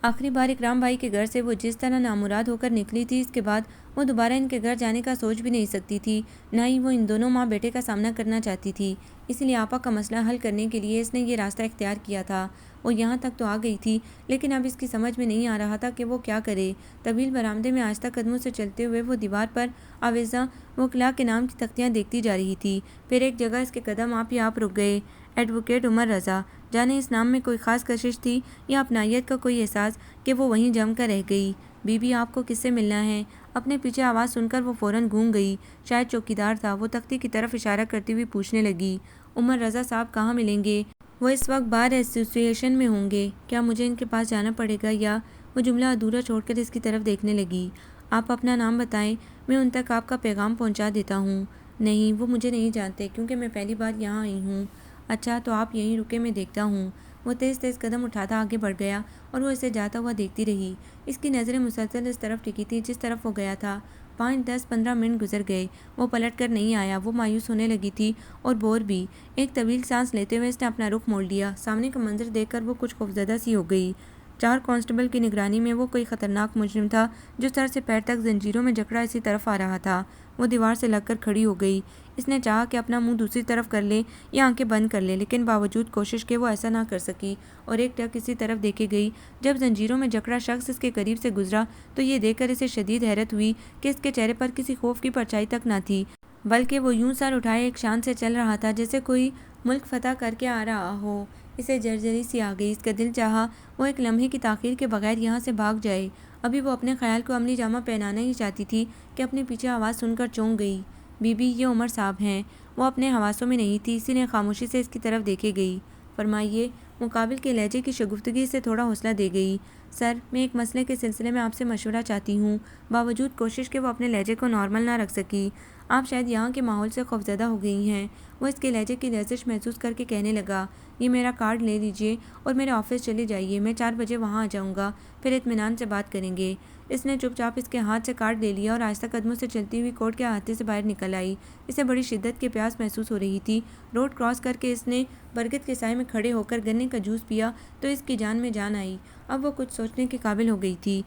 آخری بار اکرام بھائی کے گھر سے وہ جس طرح نامراد ہو کر نکلی تھی، اس کے بعد وہ دوبارہ ان کے گھر جانے کا سوچ بھی نہیں سکتی تھی، نہ ہی وہ ان دونوں ماں بیٹے کا سامنا کرنا چاہتی تھی۔ اس لیے آپا کا مسئلہ حل کرنے کے لیے اس نے یہ راستہ اختیار کیا تھا۔ وہ یہاں تک تو آ گئی تھی، لیکن اب اس کی سمجھ میں نہیں آ رہا تھا کہ وہ کیا کرے۔ طویل برآمدے میں آہستہ قدموں سے چلتے ہوئے وہ دیوار پر آویزاں وکلاء کے نام کی تختیاں دیکھتی جا رہی تھی۔ پھر ایک جگہ اس کے قدم آپ ہی آپ رک گئے۔ ایڈوکیٹ عمر رضا۔ جانے اس نام میں کوئی خاص کشش تھی یا اپنائیت کا کوئی احساس کہ وہ وہیں جم کر رہ گئی۔ بی بی، آپ کو کس سے ملنا ہے؟ اپنے پیچھے آواز سن کر وہ فوراً گھوم گئی۔ شاید چوکیدار تھا۔ وہ تختی کی طرف اشارہ کرتی ہوئی پوچھنے لگی، عمر رضا صاحب کہاں ملیں گے؟ وہ اس وقت بار ایسوسی ایشن میں ہوں گے۔ کیا مجھے ان کے پاس جانا پڑے گا یا؟ وہ جملہ ادھورا چھوڑ کر اس کی طرف دیکھنے لگی۔ آپ اپنا نام بتائیں، میں ان تک آپ کا پیغام پہنچا دیتا ہوں۔ نہیں، وہ مجھے نہیں جانتے کیونکہ میں پہلی بار یہاں آئی ہوں۔ اچھا، تو آپ یہیں رکے، میں دیکھتا ہوں۔ وہ تیز تیز قدم اٹھاتا آگے بڑھ گیا اور وہ اسے جاتا ہوا دیکھتی رہی۔ اس کی نظریں مسلسل اس طرف ٹکی تھیں جس طرف وہ گیا تھا۔ 5، 10، 15 منٹ گزر گئے، وہ پلٹ کر نہیں آیا۔ وہ مایوس ہونے لگی تھی اور بور بھی۔ ایک طویل سانس لیتے ہوئے اس نے اپنا رخ موڑ لیا۔ سامنے کا منظر دیکھ کر وہ کچھ خوفزدہ سی ہو گئی۔ 4 کانسٹیبل کی نگرانی میں وہ کوئی خطرناک مجرم تھا جو سر سے پیر تک زنجیروں میں جکڑا اسی طرف آ رہا تھا۔ وہ دیوار سے لگ کر کھڑی ہو گئی۔ اس نے چاہا کہ اپنا منہ دوسری طرف کر لے یا آنکھیں بند کر لے، لیکن باوجود کوشش کے وہ ایسا نہ کر سکی اور ایک ٹک اسی طرف دیکھے گئی۔ جب زنجیروں میں جکڑا شخص اس کے قریب سے گزرا تو یہ دیکھ کر اسے شدید حیرت ہوئی کہ اس کے چہرے پر کسی خوف کی پرچھائی تک نہ تھی، بلکہ وہ یوں سر اٹھائے ایک شان سے چل رہا تھا جیسے کوئی ملک فتح کر کے آ رہا ہو۔ اسے جرجری سی آ گئی۔ اس کا دل چاہا وہ ایک لمحے کی تاخیر کے بغیر یہاں سے بھاگ جائے۔ ابھی وہ اپنے خیال کو عملی جامہ پہنانا ہی چاہتی تھی کہ اپنے پیچھے آواز سن کر چونک گئی۔ بی بی، یہ عمر صاحب ہیں۔ وہ اپنے حواسوں میں نہیں تھی، اسی لیے خاموشی سے اس کی طرف دیکھے گئی۔ فرمائیے۔ مقابل کے لہجے کی شگفتگی سے تھوڑا حوصلہ دے گئی۔ سر، میں ایک مسئلے کے سلسلے میں آپ سے مشورہ چاہتی ہوں۔ باوجود کوشش کے وہ اپنے لہجے کو نارمل نہ رکھ سکی۔ آپ شاید یہاں کے ماحول سے خوفزدہ ہو گئی ہیں۔ وہ اس کے لہجے کی لرزش محسوس کر کے کہنے لگا، یہ میرا کارڈ لے لیجئے اور میرے آفس چلے جائیے۔ میں 4 بجے وہاں آ جاؤں گا، پھر اطمینان سے بات کریں گے۔ اس نے چپ چاپ اس کے ہاتھ سے کارڈ لے لیا اور آہستہ قدموں سے چلتی ہوئی کورٹ کے احاطے سے باہر نکل آئی۔ اسے بڑی شدت کی پیاس محسوس ہو رہی تھی۔ روڈ کراس کر کے اس نے برگد کے سائے میں کھڑے ہو کر گنے کا جوس پیا تو اس کی جان میں جان آئی۔ اب وہ کچھ سوچنے کے قابل ہو گئی تھی۔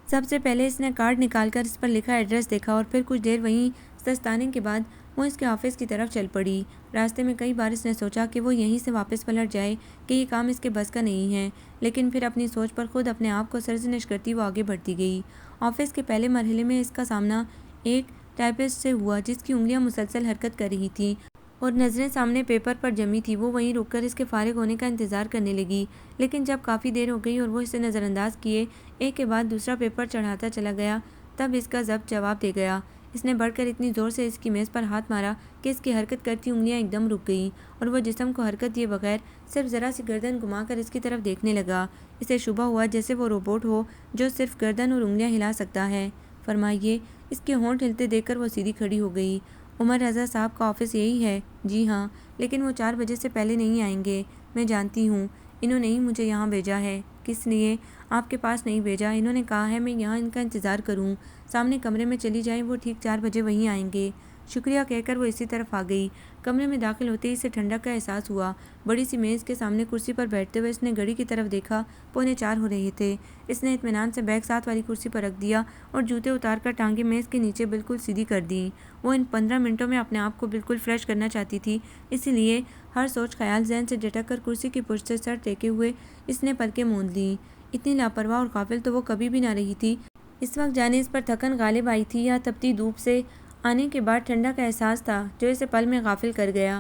سب سے پہلے اس نے کارڈ نکال کر اس پر لکھا ایڈریس دیکھا اور پھر کچھ دیر وہیں سستانے کے بعد وہ اس کے آفس کی طرف چل پڑی۔ راستے میں کئی بار اس نے سوچا کہ وہ یہیں سے واپس پلٹ جائے کہ یہ کام اس کے بس کا نہیں ہے، لیکن پھر اپنی سوچ پر خود اپنے آپ کو سرزنش کرتی وہ آگے بڑھتی گئی۔ آفس کے پہلے مرحلے میں اس کا سامنا ایک ٹائپسٹ سے ہوا جس کی انگلیاں مسلسل حرکت کر رہی تھیں اور نظریں سامنے پیپر پر جمی تھی۔ وہ وہیں رک کر اس کے فارغ ہونے کا انتظار کرنے لگی، لیکن جب کافی دیر ہو گئی اور وہ اسے نظر انداز کیے ایک کے بعد دوسرا پیپر چڑھاتا چلا گیا، تب اس کا ضبط جواب دے گیا۔ اس نے بڑھ کر اتنی زور سے اس کی میز پر ہاتھ مارا کہ اس کی حرکت کرتی انگلیاں ایک دم رک گئیں اور وہ جسم کو حرکت دیے بغیر صرف ذرا سی گردن گھما کر اس کی طرف دیکھنے لگا۔ اسے شبہ ہوا جیسے وہ روبوٹ ہو جو صرف گردن اور انگلیاں ہلا سکتا ہے۔ فرمائیے۔ اس کے ہونٹ ہلتے دیکھ کر وہ سیدھی کھڑی ہو گئی۔ عمر رضا صاحب کا آفس یہی ہے؟ جی ہاں، لیکن وہ 4 بجے سے پہلے نہیں آئیں گے۔ میں جانتی ہوں، انہوں نے ہی مجھے یہاں بھیجا ہے۔ کس لیے؟ آپ کے پاس نہیں بھیجا، انہوں نے کہا ہے میں یہاں ان کا انتظار کروں۔ سامنے کمرے میں چلی جائیں، وہ ٹھیک 4 بجے وہیں آئیں گے۔ شکریہ کہہ کر وہ اسی طرف آ گئی۔ کمرے میں داخل ہوتے ہی اسے ٹھنڈک کا احساس ہوا۔ بڑی سی میز کے سامنے کرسی پر بیٹھتے ہوئے اس نے گھڑی کی طرف دیکھا، 3:45 ہو رہے تھے۔ اس نے اطمینان سے بیگ ساتھ والی کرسی پر رکھ دیا اور جوتے اتار کر ٹانگیں میز کے نیچے بالکل سیدھی کر دیں۔ وہ ان 15 منٹوں میں اپنے آپ کو بالکل فریش کرنا چاہتی تھی، اسی لیے ہر سوچ خیال ذہن سے جھٹک کر کرسی کی پشت سے سر ٹیکے ہوئے اس نے پلکیں موند لیں۔ اتنی لاپرواہ اور غافل تو وہ کبھی بھی نہ رہی تھی۔ اس وقت جانے اس پر تھکن غالب آئی تھی یا تپتی دھوپ سے آنے کے بعد ٹھنڈا کا احساس تھا جو اسے پل میں غافل کر گیا۔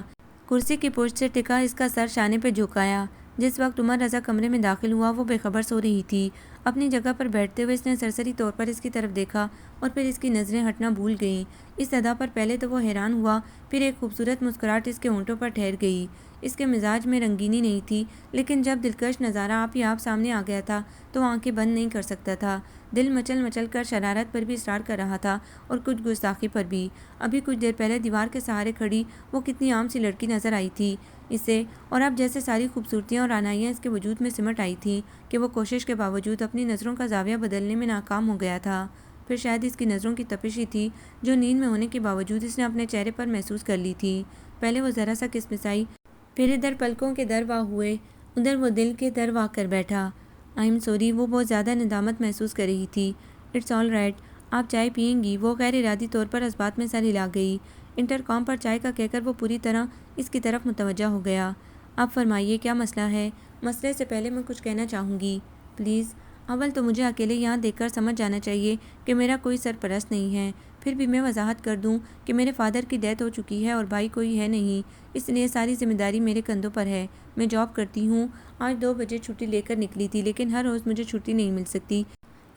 کرسی کی پشت سے ٹکا اس کا سر شانے پہ جھکایا۔ جس وقت عمر رضا کمرے میں داخل ہوا وہ بے خبر سو رہی تھی۔ اپنی جگہ پر بیٹھتے ہوئے اس نے سرسری طور پر اس کی طرف دیکھا اور پھر اس کی نظریں ہٹنا بھول گئیں۔ اس ادا پر پہلے تو وہ حیران ہوا، پھر ایک خوبصورت مسکراہٹ اس کے ہونٹوں پر ٹھہر گئی۔ اس کے مزاج میں رنگینی نہیں تھی، لیکن جب دلکش نظارہ آپ ہی آپ سامنے آ گیا تھا تو آنکھیں بند نہیں کر سکتا تھا۔ دل مچل مچل کر شرارت پر بھی اصرار کر رہا تھا اور کچھ گستاخی پر بھی۔ ابھی کچھ دیر پہلے دیوار کے سہارے کھڑی وہ کتنی عام سی لڑکی نظر آئی تھی اسے، اور اب جیسے ساری خوبصورتیاں اور رعنائیاں اس کے وجود میں سمٹ آئی تھیں کہ وہ کوشش کے باوجود اپنی نظروں کا زاویہ بدلنے میں ناکام ہو گیا تھا۔ پھر شاید اس کی نظروں کی تپش ہی تھی جو نیند میں ہونے کے باوجود اس نے اپنے چہرے پر محسوس کر لی تھی۔ پہلے وہ ذرا سا کسمسائی، پھر ادھر پلکوں کے در وا ہوئے، ادھر وہ دل کے در وا کر بیٹھا۔ آئی ایم سوری، وہ بہت زیادہ ندامت محسوس کر رہی تھی۔ اٹس آل رائٹ، آپ چائے پئیں گی؟ وہ غیر ارادی طور پر اس بات میں سر ہلا گئی۔ انٹرکام پر چائے کا کہہ کر وہ پوری طرح اس کی طرف متوجہ ہو گیا۔ اب فرمائیے کیا مسئلہ ہے؟ مسئلے سے پہلے میں کچھ کہنا چاہوں گی پلیز۔ اول تو مجھے اکیلے یہاں دیکھ کر سمجھ جانا چاہیے کہ میرا کوئی سرپرست نہیں ہے، پھر بھی میں وضاحت کر دوں کہ میرے فادر کی ڈیتھ ہو چکی ہے اور بھائی کوئی ہے نہیں، اس لیے ساری ذمہ داری میرے کندھوں پر ہے۔ میں جاب کرتی ہوں، آج 2 بجے چھٹی لے کر نکلی تھی، لیکن ہر روز مجھے چھٹی نہیں مل سکتی،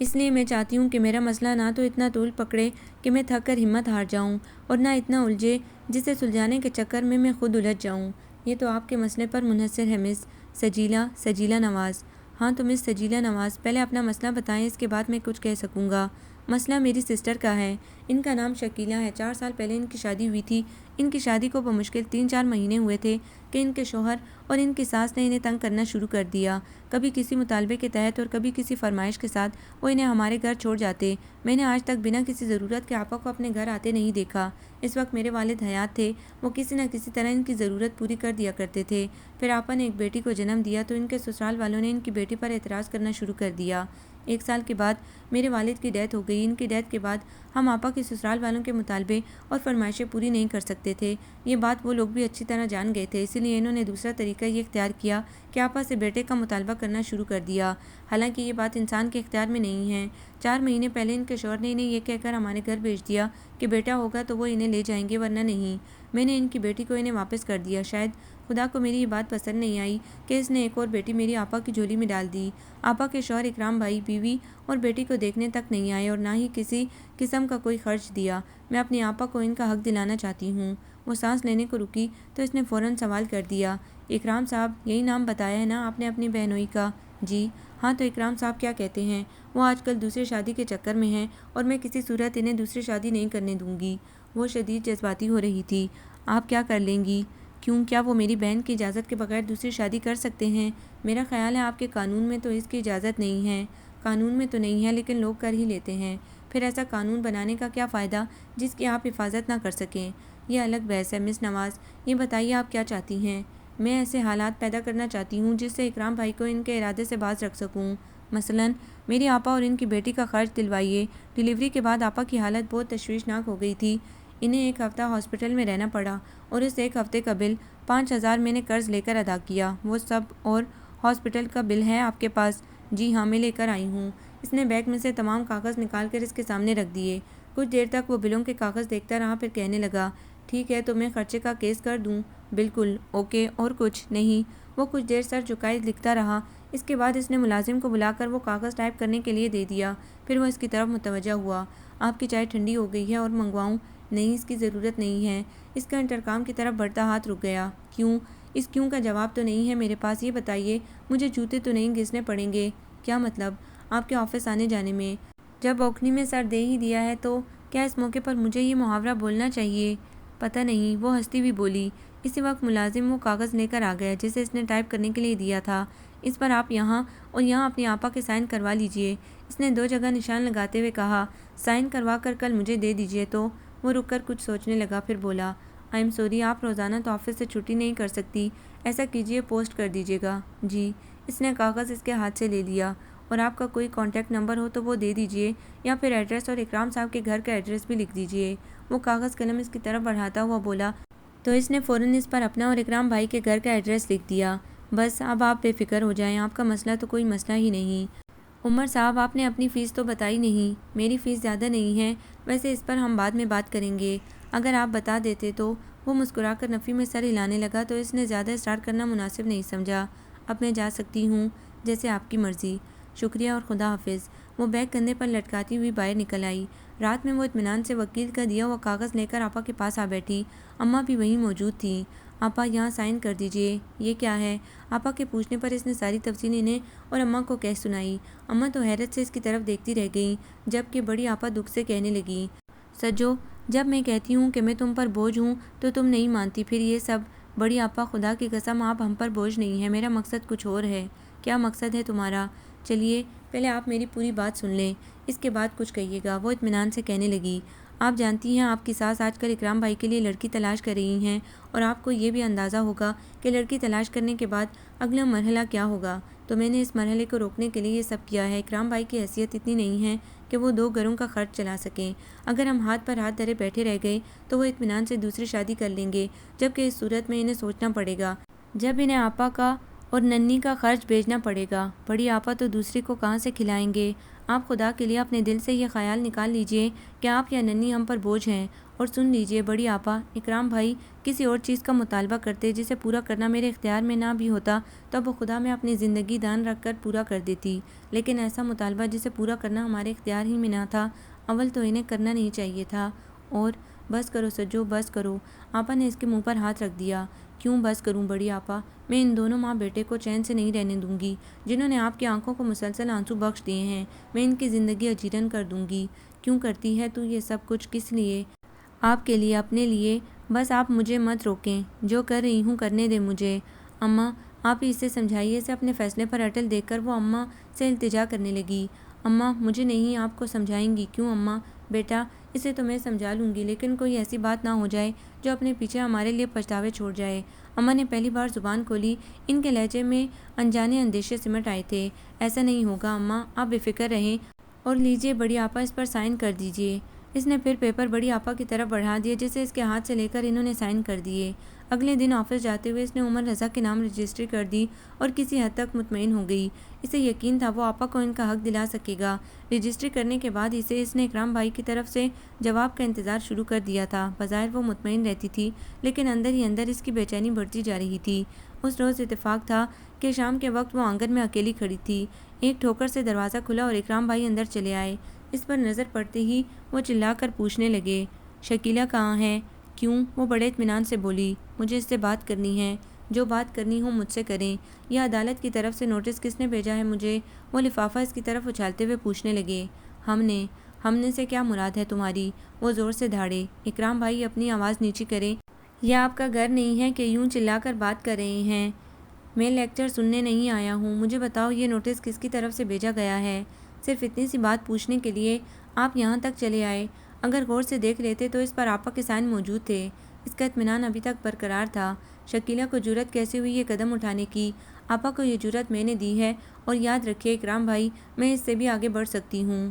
اس لیے میں چاہتی ہوں کہ میرا مسئلہ نہ تو اتنا طول پکڑے کہ میں تھک کر ہمت ہار جاؤں اور نہ اتنا الجھے جسے سلجھانے کے چکر میں خود الجھ جاؤں۔ یہ تو آپ کے مسئلے پر منحصر ہے مس سجیلا نواز۔ ہاں تو مس سجیلا نواز، پہلے اپنا مسئلہ بتائیں، اس کے بعد میں کچھ کہہ سکوں گا۔ مسئلہ میری سسٹر کا ہے، ان کا نام شکیلہ ہے، 4 سال پہلے ان کی شادی ہوئی تھی۔ ان کی شادی کو بمشکل 3-4 مہینے ہوئے تھے کہ ان کے شوہر اور ان کی ساس نے انہیں تنگ کرنا شروع کر دیا، کبھی کسی مطالبے کے تحت اور کبھی کسی فرمائش کے ساتھ وہ انہیں ہمارے گھر چھوڑ جاتے۔ میں نے آج تک بنا کسی ضرورت کے آپا کو اپنے گھر آتے نہیں دیکھا۔ اس وقت میرے والد حیات تھے، وہ کسی نہ کسی طرح ان کی ضرورت پوری کر دیا کرتے تھے۔ پھر آپا نے ایک بیٹی کو جنم دیا تو ان کے سسرال والوں نے ان کی بیٹی پر اعتراض کرنا شروع کر دیا۔ 1 سال کے بعد میرے والد کی ڈیتھ ہو گئی۔ ان کی ڈیتھ کے بعد ہم آپا کے سسرال والوں کے مطالبے اور فرمائشیں پوری نہیں کر سکتے تھے۔ یہ بات وہ لوگ بھی اچھی طرح جان گئے تھے، اسی لیے انہوں نے دوسرا طریقہ یہ اختیار کیا کہ آپا سے بیٹے کا مطالبہ کرنا شروع کر دیا، حالانکہ یہ بات انسان کے اختیار میں نہیں ہے۔ 4 مہینے پہلے ان کے شوہر نے انہیں یہ کہہ کر ہمارے گھر بھیج دیا کہ بیٹا ہوگا تو وہ انہیں لے جائیں گے ورنہ نہیں۔ میں نے ان کی بیٹی کو انہیں واپس کر دیا۔ شاید خدا کو میری یہ بات پسند نہیں آئی کہ اس نے ایک اور بیٹی میری آپا کی جھولی میں ڈال دی۔ آپا کے شوہر اکرام بھائی بیوی اور بیٹی کو دیکھنے تک نہیں آئے اور نہ ہی کسی قسم کا کوئی خرچ دیا۔ میں اپنی آپا کو ان کا حق دلانا چاہتی ہوں۔ وہ سانس لینے کو رکی تو اس نے فوراً سوال کر دیا، اکرام صاحب یہی نام بتایا ہے نا آپ نے اپنی بہنوئی کا؟ جی ہاں، تو اکرام صاحب کیا کہتے ہیں؟ وہ آج کل دوسری شادی کے چکر میں ہیں اور میں کسی صورت انہیں دوسری شادی نہیں کرنے دوں گی۔ وہ شدید جذباتی ہو رہی تھی۔ آپ کیا کر لیں گی؟ کیوں، کیا وہ میری بہن کی اجازت کے بغیر دوسری شادی کر سکتے ہیں؟ میرا خیال ہے آپ کے قانون میں تو اس کی اجازت نہیں ہے۔ قانون میں تو نہیں ہے لیکن لوگ کر ہی لیتے ہیں۔ پھر ایسا قانون بنانے کا کیا فائدہ جس کی آپ حفاظت نہ کر سکیں؟ یہ الگ بحث ہے مس نواز، یہ بتائیے آپ کیا چاہتی ہیں؟ میں ایسے حالات پیدا کرنا چاہتی ہوں جس سے اکرام بھائی کو ان کے ارادے سے باز رکھ سکوں۔ مثلاً میری آپا اور ان کی بیٹی کا خرچ دلوائیے۔ ڈلیوری کے بعد آپا کی حالت بہت تشویشناک ہو گئی تھی۔ انہیں 1 ہفتہ ہاسپٹل میں رہنا پڑا اور اس 1 ہفتے کا بل 5,000 میں نے قرض لے کر ادا کیا۔ وہ سب اور ہاسپٹل کا بل ہے آپ کے پاس؟ جی ہاں، میں لے کر آئی ہوں۔ اس نے بیگ میں سے تمام کاغذ نکال کر اس کے سامنے رکھ دیے۔ کچھ دیر تک وہ بلوں کے کاغذ دیکھتا رہا، پھر کہنے لگا، ٹھیک ہے تو میں خرچے کا کیس کر دوں؟ بالکل، اوکے، اور کچھ نہیں؟ وہ کچھ دیر سر جھکائے لکھتا رہا۔ اس کے بعد اس نے ملازم کو بلا کر وہ کاغذ ٹائپ کرنے کے لیے دے دیا۔ پھر وہ اس کی طرف متوجہ ہوا، آپ کی چائے ٹھنڈی ہو گئی ہے اور منگواؤں؟ نہیں، اس کی ضرورت نہیں ہے۔ اس کا انٹرکام کی طرف بڑھتا ہاتھ رک گیا۔ کیوں؟ اس کیوں کا جواب تو نہیں ہے میرے پاس۔ یہ بتائیے، مجھے جوتے تو نہیں گھسنے پڑیں گے؟ کیا مطلب؟ آپ کے آفس آنے جانے میں؟ جب اوکھنی میں سر دے ہی دیا ہے تو کیا اس موقع پر مجھے یہ محاورہ بولنا چاہیے؟ پتہ نہیں، وہ ہنستی ہوئی بولی۔ اسی وقت ملازم وہ کاغذ لے کر آ گیا جسے اس نے ٹائپ کرنے کے لیے دیا تھا۔ اس پر آپ یہاں اور یہاں اپنی آپا کے سائن کروا لیجئے۔ اس نے 2 جگہ نشان لگاتے ہوئے کہا، سائن کروا کر کل مجھے دے دیجئے تو۔ وہ رک کر کچھ سوچنے لگا، پھر بولا، آئی ایم سوری، آپ روزانہ تو آفس سے چھٹی نہیں کر سکتی۔ ایسا کیجئے، پوسٹ کر دیجئے گا۔ جی۔ اس نے کاغذ اس کے ہاتھ سے لے لیا، اور آپ کا کوئی کانٹیکٹ نمبر ہو تو وہ دے دیجئے، یا پھر ایڈریس اور اکرام صاحب کے گھر کا ایڈریس بھی لکھ دیجئے۔ وہ کاغذ قلم اس کی طرف بڑھاتا ہوا بولا، تو اس نے فوراً اس پر اپنا اور اکرام بھائی کے گھر کا ایڈریس لکھ دیا۔ بس اب آپ بے فکر ہو جائیں، آپ کا مسئلہ تو کوئی مسئلہ ہی نہیں۔ عمر صاحب، آپ نے اپنی فیس تو بتائی نہیں۔ میری فیس زیادہ نہیں ہے، ویسے اس پر ہم بعد میں بات کریں گے، اگر آپ بتا دیتے تو۔ وہ مسکرا کر نفی میں سر ہلانے لگا تو اس نے زیادہ اصرار کرنا مناسب نہیں سمجھا۔ اب میں جا سکتی ہوں؟ جیسے آپ کی مرضی۔ شکریہ اور خدا حافظ۔ وہ بیگ کندھے پر لٹکاتی ہوئی باہر نکل آئی۔ رات میں وہ اطمینان سے وکیل کا دیا ہوا کاغذ لے کر آپا کے پاس آ بیٹھی۔ اماں بھی وہیں موجود تھیں۔ آپا، یہاں سائن کر دیجئے۔ یہ کیا ہے؟ آپا کے پوچھنے پر اس نے ساری تفصیل انہیں اور اماں کو کہہ سنائی۔ اماں تو حیرت سے اس کی طرف دیکھتی رہ گئیں، جبکہ بڑی آپا دکھ سے کہنے لگیں، سجو، جب میں کہتی ہوں کہ میں تم پر بوجھ ہوں تو تم نہیں مانتی، پھر یہ سب؟ بڑی آپا، خدا کی قسم آپ ہم پر بوجھ نہیں ہیں، میرا مقصد کچھ اور ہے۔ کیا مقصد ہے تمہارا؟ چلیے پہلے آپ میری پوری بات سن لیں، اس کے بعد کچھ کہیے گا۔ وہ اطمینان سے کہنے لگی، آپ جانتی ہیں آپ کی ساس آج کل اکرام بھائی کے لیے لڑکی تلاش کر رہی ہیں، اور آپ کو یہ بھی اندازہ ہوگا کہ لڑکی تلاش کرنے کے بعد اگلا مرحلہ کیا ہوگا۔ تو میں نے اس مرحلے کو روکنے کے لیے یہ سب کیا ہے۔ اکرام بھائی کی حیثیت اتنی نہیں ہے کہ وہ 2 گھروں کا خرچ چلا سکیں۔ اگر ہم ہاتھ پر ہاتھ دھرے بیٹھے رہ گئے تو وہ اطمینان سے دوسری شادی کر لیں گے، جبکہ اس صورت میں انہیں سوچنا پڑے گا، جب انہیں آپا کا اور ننھی کا خرچ بھیجنا پڑے گا۔ بڑی آپا تو دوسری کو کہاں سے کھلائیں گے؟ آپ خدا کے لیے اپنے دل سے یہ خیال نکال لیجئے کہ آپ یا ننھی ہم پر بوجھ ہیں۔ اور سن لیجئے بڑی آپا، اکرام بھائی کسی اور چیز کا مطالبہ کرتے جسے پورا کرنا میرے اختیار میں نہ بھی ہوتا تو بخدا میں اپنی زندگی دان رکھ کر پورا کر دیتی، لیکن ایسا مطالبہ جسے پورا کرنا ہمارے اختیار ہی میں نہ تھا، اول تو انہیں کرنا نہیں چاہیے تھا۔ اور بس کرو سجو، بس کرو۔ آپا نے اس کے منہ پر ہاتھ رکھ دیا۔ کیوں بس کروں بڑی آپا، میں ان دونوں ماں بیٹے کو چین سے نہیں رہنے دوں گی جنہوں نے آپ کی آنکھوں کو مسلسل آنسو بخش دیے ہیں۔ میں ان کی زندگی اجیرن کر دوں گی۔ کیوں کرتی ہے تو یہ سب کچھ؟ کس لیے؟ آپ کے لیے، اپنے لیے۔ بس آپ مجھے مت روکیں، جو کر رہی ہوں کرنے دیں مجھے۔ اماں آپ ہی اسے سمجھائیے۔ اسے اپنے فیصلے پر اٹل دیکھ کر وہ اماں سے التجا کرنے لگی۔ اماں مجھے نہیں، آپ کو سمجھائیں گی؟ کیوں اماں؟ بیٹا اسے تو میں سمجھا لوں گی، لیکن کوئی ایسی بات نہ ہو جائے جو اپنے پیچھے ہمارے لیے پچھتاوے چھوڑ جائے۔ اماں نے پہلی بار زبان کھولی، ان کے لہجے میں انجانے اندیشے سمٹ آئے تھے۔ ایسا نہیں ہوگا اماں، آپ بے فکر رہیں اور لیجیے بڑی آپا اس پر سائن کر دیجیے۔ اس نے پھر پیپر بڑی آپا کی طرف بڑھا دیا جسے اس کے ہاتھ سے لے کر انہوں نے سائن کر دیے۔ اگلے دن آفس جاتے ہوئے اس نے عمر رضا کے نام رجسٹری کر دی اور کسی حد تک مطمئن ہو گئی۔ اسے یقین تھا وہ آپا کو ان کا حق دلا سکے گا۔ رجسٹری کرنے کے بعد اس نے اکرام بھائی کی طرف سے جواب کا انتظار شروع کر دیا تھا۔ بظاہر وہ مطمئن رہتی تھی، لیکن اندر ہی اندر اس کی بے چینی بڑھتی جا رہی تھی۔ اس روز اتفاق تھا کہ شام کے وقت وہ آنگن میں اکیلی کھڑی تھی۔ ایک ٹھوکر سے دروازہ کھلا اور اکرام بھائی اندر چلے آئے۔ اس پر نظر پڑتے ہی وہ چلا کر پوچھنے لگے، شکیلہ کہاں ہے؟ کیوں؟ وہ بڑے اطمینان سے بولی، مجھے اس سے بات کرنی ہے۔ جو بات کرنی ہو مجھ سے کریں۔ یہ عدالت کی طرف سے نوٹس کس نے بھیجا ہے مجھے؟ وہ لفافہ اس کی طرف اچھالتے ہوئے پوچھنے لگے۔ ہم نے سے کیا مراد ہے تمہاری؟ وہ زور سے دھاڑے۔ اکرام بھائی اپنی آواز نیچی کریں۔ یہ آپ کا گھر نہیں ہے کہ یوں چلا کر بات کر رہے ہیں؟ میں لیکچر سننے نہیں آیا ہوں، مجھے بتاؤ یہ نوٹس کس کی طرف سے بھیجا گیا ہے؟ صرف اتنی سی بات پوچھنے کے لیے آپ یہاں تک چلے آئے؟ اگر غور سے دیکھ لیتے تو اس پر آپا کے سائن موجود تھے۔ اس کا اطمینان ابھی تک برقرار تھا۔ شکیلہ کو جرأت کیسے ہوئی یہ قدم اٹھانے کی؟ آپا کو یہ جرأت میں نے دی ہے، اور یاد رکھیے اکرام بھائی، میں اس سے بھی آگے بڑھ سکتی ہوں۔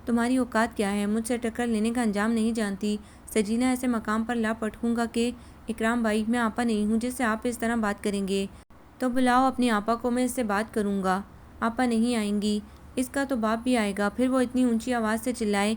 تمہاری اوقات کیا ہے؟ مجھ سے ٹکر لینے کا انجام نہیں جانتی؟ سجینہ ایسے مقام پر لا پٹکوں گا کہ اکرام بھائی میں آپا نہیں ہوں جس سے آپ اس طرح بات کریں گے۔ تو بلاؤ اپنی آپا کو، میں اس سے بات کروں گا۔ آپا نہیں آئیں گی، اس کا تو باپ بھی آئے گا۔ پھر وہ اتنی اونچی آواز سے چلائے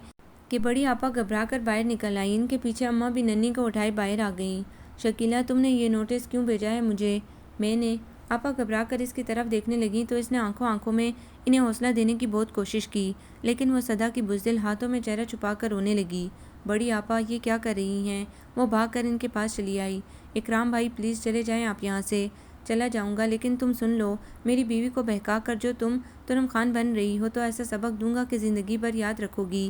کہ بڑی آپا گھبرا کر باہر نکل آئی۔ ان کے پیچھے اماں بھی ننھی کو اٹھائے باہر آ گئیں۔ شکیلہ تم نے یہ نوٹس کیوں بھیجا ہے مجھے؟ میں نے؟ آپا گھبرا کر اس کی طرف دیکھنے لگیں تو اس نے آنکھوں میں انہیں حوصلہ دینے کی بہت کوشش کی، لیکن وہ صدا کی بزدل ہاتھوں میں چہرہ چھپا کر رونے لگی۔ بڑی آپا یہ کیا کر رہی ہیں؟ وہ بھاگ کر ان کے پاس چلی آئی۔ اکرام بھائی پلیز چلے جائیں آپ یہاں سے۔ چلا جاؤں گا، لیکن تم سن لو، میری بیوی کو بہکا کر جو تم خان بن رہی ہو تو ایسا سبق دوں گا کہ زندگی بھر یاد رکھو گی۔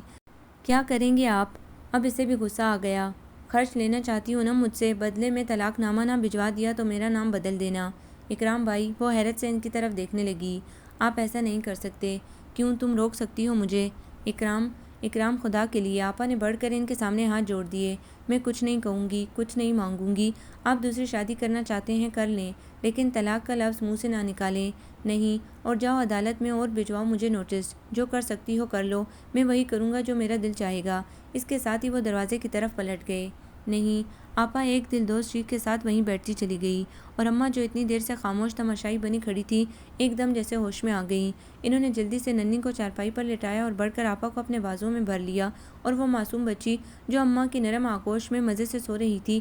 کیا کریں گے آپ؟ اب اسے بھی غصہ آ گیا۔ خرچ لینا چاہتی ہو نا مجھ سے، بدلے میں طلاق نامہ نہ بھجوا دیا تو میرا نام بدل دینا۔ اکرام بھائی، وہ حیرت سے ان کی طرف دیکھنے لگی۔ آپ ایسا نہیں کر سکتے۔ کیوں؟ تم روک سکتی ہو مجھے؟ اکرام خدا کے لیے، آپا نے بڑھ کر ان کے سامنے ہاتھ جوڑ دیے۔ میں کچھ نہیں کہوں گی، کچھ نہیں مانگوں گی۔ آپ دوسری شادی کرنا چاہتے ہیں کر لیں، لیکن طلاق کا لفظ منہ سے نہ نکالیں۔ نہیں، اور جاؤ عدالت میں اور بھجواؤ مجھے نوٹس۔ جو کر سکتی ہو کر لو، میں وہی کروں گا جو میرا دل چاہے گا۔ اس کے ساتھ ہی وہ دروازے کی طرف پلٹ گئے۔ نہیں، آپا ایک دلدوز چیخ کے ساتھ وہیں بیٹھتی چلی گئی، اور اماں جو اتنی دیر سے خاموش تماشائی بنی کھڑی تھی ایک دم جیسے ہوش میں آ گئیں۔ انہوں نے جلدی سے ننھی کو چارپائی پر لٹایا اور بڑھ کر آپا کو اپنے بازوں میں بھر لیا، اور وہ معصوم بچی جو اماں کی نرم آغوش میں مزے سے سو رہی تھی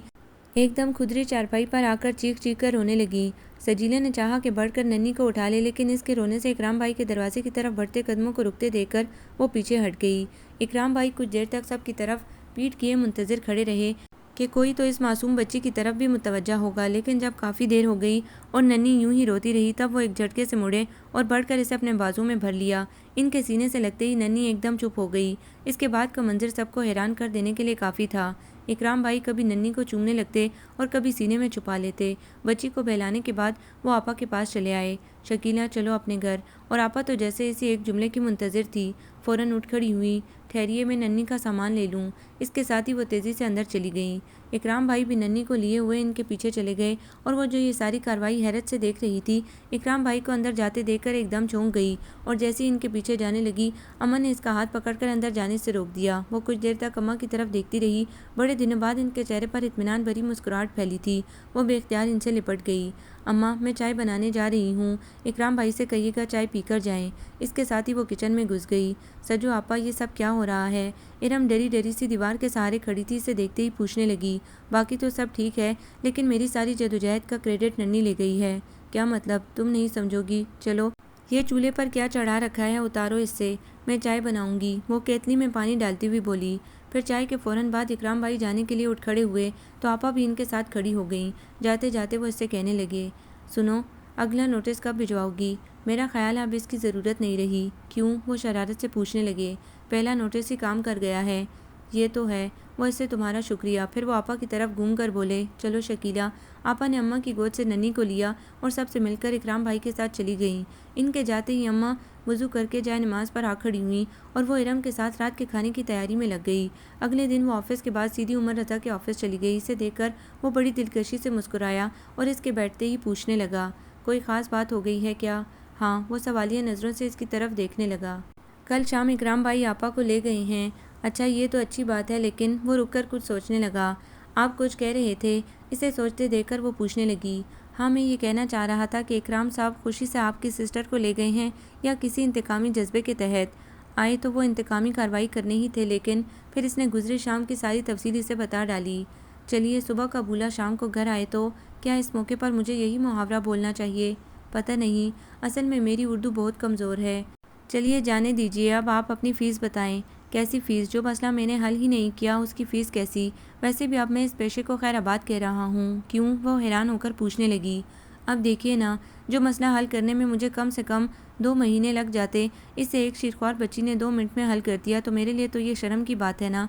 ایک دم خودری چارپائی پر آ کر چیخ چیخ کر رونے لگی۔ سجیلہ نے چاہا کہ بڑھ کر ننھی کو اٹھا لے، لیکن اس کے رونے سے اکرام بھائی کے دروازے کی طرف بڑھتے قدموں کو رکتے دیکھ کر وہ پیچھے ہٹ گئی۔ اکرام بھائی کچھ دیر تک سب کی طرف پیٹ کیے منتظر کھڑے رہے کہ کوئی تو اس معصوم بچی کی طرف بھی متوجہ ہوگا، لیکن جب کافی دیر ہو گئی اور ننھی یوں ہی روتی رہی تب وہ ایک جھٹکے سے مڑے اور بڑھ کر اسے اپنے بازو میں بھر لیا۔ ان کے سینے سے لگتے ہی ننھی ایک دم چپ ہو گئی۔ اس کے بعد کا منظر سب کو حیران کر دینے کے لیے کافی تھا۔ اکرام بھائی کبھی ننھی کو چومنے لگتے اور کبھی سینے میں چھپا لیتے۔ بچی کو بہلانے کے بعد وہ آپا کے پاس چلے آئے۔ شکیلہ چلو اپنے گھر۔ اور آپا تو جیسے اسی ایک جملے کی منتظر تھی، فوراً اٹھ کھڑی ہوئی۔ ٹھہریے، میں ننھی کا سامان لے لوں۔ اس کے ساتھ ہی وہ تیزی سے اندر چلی گئیں۔ اکرام بھائی بھی ننھی کو لیے ہوئے ان کے پیچھے چلے گئے، اور وہ جو یہ ساری کارروائی حیرت سے دیکھ رہی تھی، اکرام بھائی کو اندر جاتے دیکھ کر ایک دم چونک گئی، اور جیسے ہی ان کے پیچھے جانے لگی اماں نے اس کا ہاتھ پکڑ کر اندر جانے سے روک دیا۔ وہ کچھ دیر تک اماں کی طرف دیکھتی رہی۔ بڑے دنوں بعد ان کے چہرے پر اطمینان بھری مسکراہٹ پھیلی تھی۔ وہ بے اختیار ان سے لپٹ گئی۔ اماں میں چائے بنانے جا رہی ہوں، اکرام بھائی سے کہیے گا چائے پی کر جائیں۔ اس کے ساتھ ہی وہ کچن میں گھس گئی۔ سجو آپا یہ سب کیا ہو رہا ہے؟ ارم ڈری ڈری سی دیوار کے سہارے کھڑی تھی، اسے دیکھتے ہی پوچھنے لگی۔ باقی تو سب ٹھیک ہے، لیکن میری ساری جدوجہد کا کریڈٹ ننھی لے گئی ہے۔ کیا مطلب؟ تم نہیں سمجھو گی، چلو یہ چولہے پر کیا چڑھا رکھا ہے، اتارو اس سے، میں چائے بناؤں گی، وہ کیتلی میں پانی ڈالتی ہوئی بولی۔ پھر چائے کے فوراً بعد اکرام بھائی جانے کے لیے اٹھ کھڑے ہوئے تو آپا بھی ان کے ساتھ کھڑی ہو گئیں۔ جاتے جاتے وہ اس سے کہنے لگے، سنو، اگلا نوٹس کب بھجواؤ گی؟ میرا خیال اب اس کی ضرورت نہیں رہی۔ کیوں؟ وہ شرارت سے پوچھنے لگے۔ پہلا نوٹس ہی کام کر گیا ہے۔ یہ تو ہے، وہ اس سے تمہارا شکریہ۔ پھر وہ آپا کی طرف گھوم کر بولے، چلو شکیلہ۔ آپا نے اماں کی گود سے ننھی کو لیا اور سب سے مل کر اکرام بھائی کے ساتھ چلی گئیں۔ ان کے جاتے ہی اماں وضو کر کے جائے نماز پر آ کھڑی ہوئیں اور وہ ارم کے ساتھ رات کے کھانے کی تیاری میں لگ گئی۔ اگلے دن وہ آفس کے بعد سیدھی عمر رضا کے آفس چلی گئی۔ اسے دیکھ کر وہ بڑی دلکشی سے مسکرایا اور اس کے بیٹھتے ہی پوچھنے لگا، کوئی خاص بات ہو گئی ہے کیا؟ ہاں، وہ سوالیہ نظروں سے اس کی طرف دیکھنے لگا۔ کل شام اکرام بھائی آپا کو لے گئے ہیں۔ اچھا، یہ تو اچھی بات ہے، لیکن وہ رک کر کچھ سوچنے لگا۔ آپ کچھ کہہ رہے تھے؟ اسے سوچتے دیکھ کر وہ پوچھنے لگی۔ ہاں، میں یہ کہنا چاہ رہا تھا کہ اکرام صاحب خوشی سے آپ کی سسٹر کو لے گئے ہیں یا کسی انتقامی جذبے کے تحت؟ آئے تو وہ انتقامی کارروائی کرنے ہی تھے، لیکن پھر اس نے گزرے شام کی ساری تفصیل اسے بتا ڈالی۔ چلیے، صبح کا بھولا شام کو گھر آئے تو کیا اس موقع پر مجھے یہی محاورہ بولنا چاہیے؟ پتہ نہیں، اصل میں میری اردو بہت کمزور ہے۔ چلیے جانے دیجیے، اب آپ اپنی فیس بتائیں۔ کیسی فیس؟ جو مسئلہ میں نے حل ہی نہیں کیا اس کی فیس کیسی؟ ویسے بھی اب میں اس پیشے کو خیر آباد کہہ رہا ہوں۔ کیوں؟ وہ حیران ہو کر پوچھنے لگی۔ اب دیکھیے نا، جو مسئلہ حل کرنے میں مجھے کم سے کم 2 مہینے لگ جاتے، اسے ایک شیرخوار بچی نے 2 منٹ میں حل کر دیا، تو میرے لیے تو یہ شرم کی بات ہے نا۔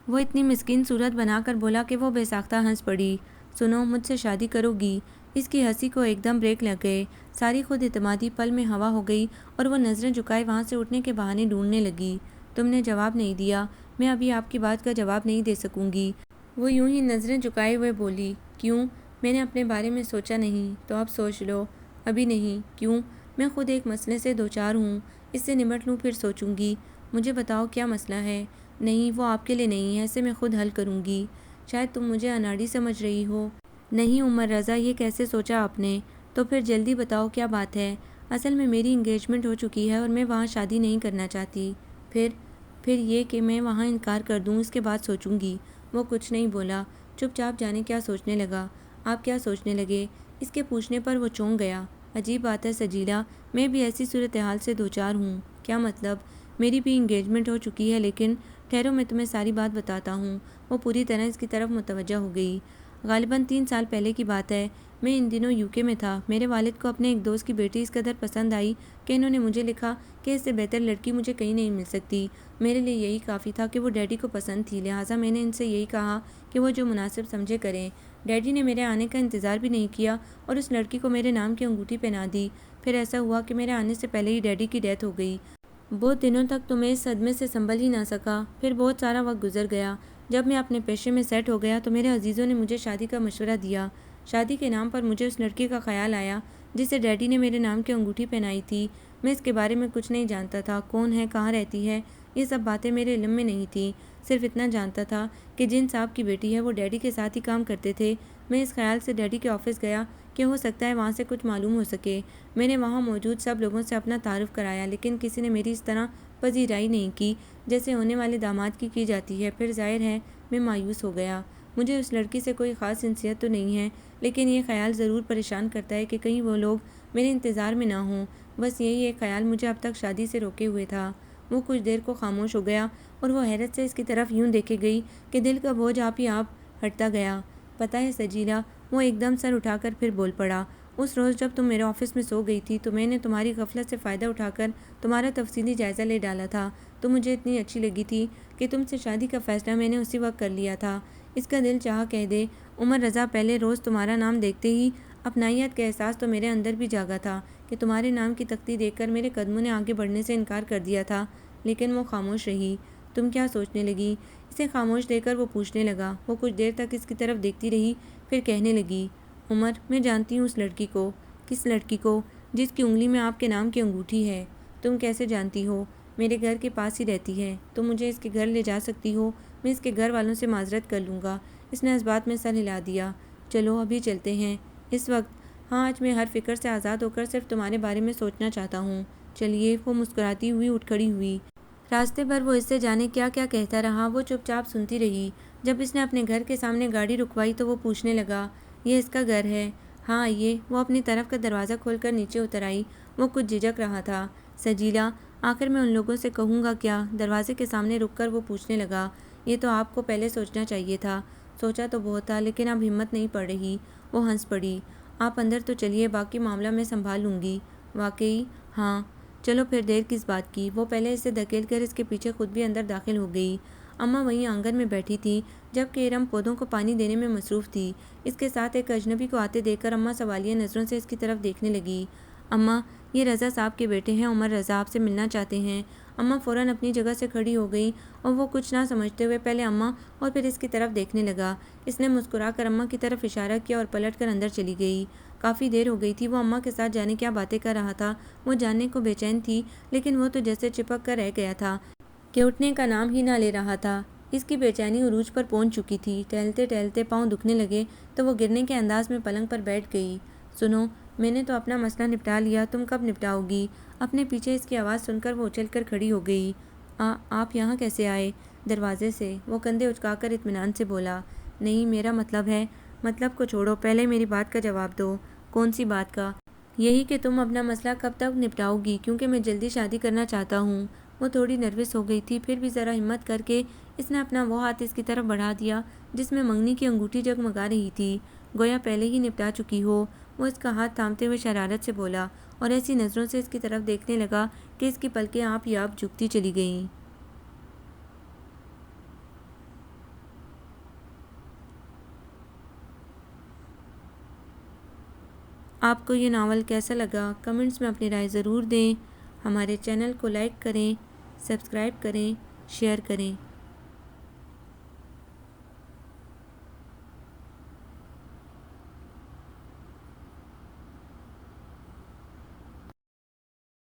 وہ اتنی مسکین صورت بنا کر بولا کہ وہ بے ساختہ ہنس پڑی۔ سنو، مجھ سے شادی کرو گی؟ اس کی ہنسی کو ایک دم بریک لگ گئے۔ ساری خود اعتمادی پل میں ہوا ہو گئی اور وہ نظریں جھکائے وہاں سے اٹھنے کے بہانے ڈھونڈنے لگی۔ تم نے جواب نہیں دیا، میں ابھی آپ کی بات کا جواب نہیں دے سکوں گی۔ وہ یوں ہی نظریں جھکائے ہوئے بولی۔ کیوں؟ میں نے اپنے بارے میں سوچا نہیں، تو اب سوچ لو۔ ابھی نہیں؟ کیوں؟ میں خود ایک مسئلے سے دوچار ہوں، اس سے نمٹ لوں پھر سوچوں گی۔ مجھے بتاؤ کیا مسئلہ ہے؟ نہیں، وہ آپ کے لیے نہیں ہے، اسے میں خود حل کروں گی۔ شاید تم مجھے اناڑی سمجھ رہی ہو۔ نہیں عمر رضا، یہ کیسے سوچا آپ نے؟ تو پھر جلدی بتاؤ کیا بات ہے؟ اصل میں میری انگیجمنٹ ہو چکی ہے اور میں وہاں شادی نہیں کرنا چاہتی۔ پھر یہ کہ میں وہاں انکار کر دوں، اس کے بعد سوچوں گی۔ وہ کچھ نہیں بولا، چپ چاپ جانے کیا سوچنے لگا۔ آپ کیا سوچنے لگے؟ اس کے پوچھنے پر وہ چونک گیا۔ عجیب بات ہے سجیلا، میں بھی ایسی صورتحال سے دوچار ہوں۔ کیا مطلب؟ میری بھی انگیجمنٹ ہو چکی ہے، لیکن ٹھہرو میں تمہیں ساری بات بتاتا ہوں۔ وہ پوری طرح اس کی طرف متوجہ ہو گئی۔ غالباً 3 سال پہلے کی بات ہے، میں ان دنوں UK میں تھا۔ میرے والد کو اپنے ایک دوست کی بیٹی اس قدر پسند آئی کہ انہوں نے مجھے لکھا کہ اس سے بہتر لڑکی مجھے کہیں نہیں مل سکتی۔ میرے لیے یہی کافی تھا کہ وہ ڈیڈی کو پسند تھی، لہٰذا میں نے ان سے یہی کہا کہ وہ جو مناسب سمجھے کریں۔ ڈیڈی نے میرے آنے کا انتظار بھی نہیں کیا اور اس لڑکی کو میرے نام کی انگوٹھی پہنا دی۔ پھر ایسا ہوا کہ میرے آنے سے پہلے ہی ڈیڈی کی ڈیتھ ہو گئی۔ بہت دنوں تک تو میں اس صدمے سے سنبھل ہی نہ سکا۔ پھر بہت سارا وقت گزر گیا۔ جب میں اپنے پیشے میں سیٹ ہو گیا تو میرے عزیزوں نے مجھے شادی کا مشورہ دیا۔ شادی کے نام پر مجھے اس لڑکی کا خیال آیا جسے ڈیڈی نے میرے نام کی انگوٹھی پہنائی تھی۔ میں اس کے بارے میں کچھ نہیں جانتا تھا، کون ہے، کہاں رہتی ہے، یہ سب باتیں میرے علم میں نہیں تھیں۔ صرف اتنا جانتا تھا کہ جن صاحب کی بیٹی ہے وہ ڈیڈی کے ساتھ ہی کام کرتے تھے۔ میں اس خیال سے ڈیڈی کے آفس گیا کہ ہو سکتا ہے وہاں سے کچھ معلوم ہو سکے۔ میں نے وہاں موجود سب لوگوں سے اپنا تعارف کرایا، لیکن کسی نے میری اس طرح پذیرائی نہیں کی جیسے ہونے والے داماد کی جاتی ہے۔ پھر ظاہر ہے میں مایوس ہو گیا۔ مجھے اس لڑکی سے کوئی خاص جنسیت تو نہیں ہے، لیکن یہ خیال ضرور پریشان کرتا ہے کہ کہیں وہ لوگ میرے انتظار میں نہ ہوں۔ بس یہی ایک خیال مجھے اب تک شادی سے روکے ہوئے تھا۔ وہ کچھ دیر کو خاموش ہو گیا اور وہ حیرت سے اس کی طرف یوں دیکھے گئی کہ دل کا بوجھ آپ ہی آپ ہٹتا گیا۔ پتہ ہے سجیلا، وہ ایک دم سر اٹھا کر پھر بول پڑا، اس روز جب تم میرے آفس میں سو گئی تھی تو میں نے تمہاری غفلت سے فائدہ اٹھا کر تمہارا تفصیلی جائزہ لے ڈالا تھا۔ تم مجھے اتنی اچھی لگی تھی کہ تم سے شادی کا فیصلہ میں نے اسی وقت کر لیا تھا۔ اس کا دل چاہا کہہ دے، عمر رضا، پہلے روز تمہارا نام دیکھتے ہی اپنائیت کا احساس تو میرے اندر بھی جاگا تھا کہ تمہارے نام کی تختی دیکھ کر میرے قدموں نے آگے بڑھنے سے انکار کر دیا تھا، لیکن وہ خاموش رہی۔ تم کیا سوچنے لگی؟ اسے خاموش دیکھ کر وہ پوچھنے لگا۔ وہ کچھ دیر تک اس کی طرف دیکھتی رہی، پھر کہنے لگی، عمر، میں جانتی ہوں اس لڑکی کو۔ کس لڑکی کو؟ جس کی انگلی میں آپ کے نام کی انگوٹھی ہے۔ تم کیسے جانتی ہو؟ میرے گھر کے پاس ہی رہتی ہے۔ تم مجھے اس کے گھر لے جا سکتی ہو، میں اس کے گھر والوں سے معذرت کر لوں گا۔ اس نے اس بات میں سر ہلا دیا۔ چلو ابھی چلتے ہیں۔ اس وقت؟ ہاں، آج میں ہر فکر سے آزاد ہو کر صرف تمہارے بارے میں سوچنا چاہتا ہوں۔ چلیے۔ وہ مسکراتی ہوئی اٹھ کھڑی ہوئی۔ راستے بھر وہ اس سے جانے کیا کیا کہتا رہا، وہ چپ چاپ سنتی رہی۔ جب اس نے اپنے گھر کے سامنے گاڑی رکوائی تو وہ پوچھنے لگا، یہ اس کا گھر ہے؟ ہاں آئیے۔ وہ اپنی طرف کا دروازہ کھول کر نیچے اتر آئی۔ وہ کچھ جھجک رہا تھا۔ سجیلا، آخر میں ان لوگوں سے کہوں گا کیا؟ دروازے کے سامنے رک کر وہ پوچھنے لگا۔ یہ تو آپ کو پہلے سوچنا چاہیے تھا۔ سوچا تو بہت تھا لیکن اب ہمت نہیں پڑ رہی۔ وہ ہنس پڑی۔ آپ اندر تو چلیے، باقی معاملہ میں سنبھال لوں گی۔ واقعی؟ ہاں۔ چلو پھر دیر کس بات کی؟ وہ پہلے اسے دھکیل کر اس کے پیچھے خود بھی اندر داخل ہو گئی۔ اماں وہیں آنگن میں بیٹھی تھی جبکہ ارم پودوں کو پانی دینے میں مصروف تھی۔ اس کے ساتھ ایک اجنبی کو آتے دیکھ کر اماں سوالیہ نظروں سے اس کی طرف دیکھنے لگی۔ اماں، یہ رضا صاحب کے بیٹے ہیں، عمر رضا، آپ سے ملنا چاہتے ہیں۔ اماں فوراً اپنی جگہ سے کھڑی ہو گئی اور وہ کچھ نہ سمجھتے ہوئے پہلے اماں اور پھر اس کی طرف دیکھنے لگا۔ اس نے مسکرا کر اماں کی طرف اشارہ کیا اور پلٹ کر اندر چلی گئی۔ کافی دیر ہو گئی تھی۔ وہ اماں کے ساتھ جانے کیا باتیں کر رہا تھا، وہ جاننے کو بے چین تھی، لیکن وہ تو جیسے چپک کر رہ گیا تھا کہ اٹھنے کا نام ہی نہ لے رہا تھا۔ اس کی بے چینی عروج پر پہنچ چکی تھی۔ ٹہلتے ٹہلتے پاؤں دکھنے لگے تو وہ گرنے کے انداز میں پلنگ پر بیٹھ گئی۔ سنو، میں نے تو اپنا مسئلہ نپٹا لیا، تم کب نپٹاؤ گی؟ اپنے پیچھے اس کی آواز سن کر وہ اچھل کر کھڑی ہو گئی۔ آپ یہاں کیسے آئے؟ دروازے سے۔ وہ کندھے اچکا کر اطمینان سے بولا۔ نہیں، میرا مطلب ہے۔ مطلب کو چھوڑو، پہلے میری بات کا جواب دو۔ کون سی بات کا؟ یہی کہ تم اپنا مسئلہ کب تک نپٹاؤ گی، کیونکہ میں جلدی شادی کرنا چاہتا ہوں۔ وہ تھوڑی نروس ہو گئی تھی، پھر بھی ذرا ہمت کر کے اس نے اپنا وہ ہاتھ اس کی طرف بڑھا دیا جس میں منگنی کی انگوٹھی جگمگا رہی تھی، گویا پہلے ہی نپٹا چکی ہو۔ وہ اس کا ہاتھ تھامتے ہوئے شرارت سے بولا اور ایسی نظروں سے اس کی طرف دیکھنے لگا کہ اس کی پلکیں آپ ہی آپ جھکتی چلی گئیں۔ آپ کو یہ ناول کیسا لگا؟ کمنٹس میں اپنی رائے ضرور دیں۔ ہمارے چینل کو لائک کریں، سبسکرائب کریں، شیئر کریں۔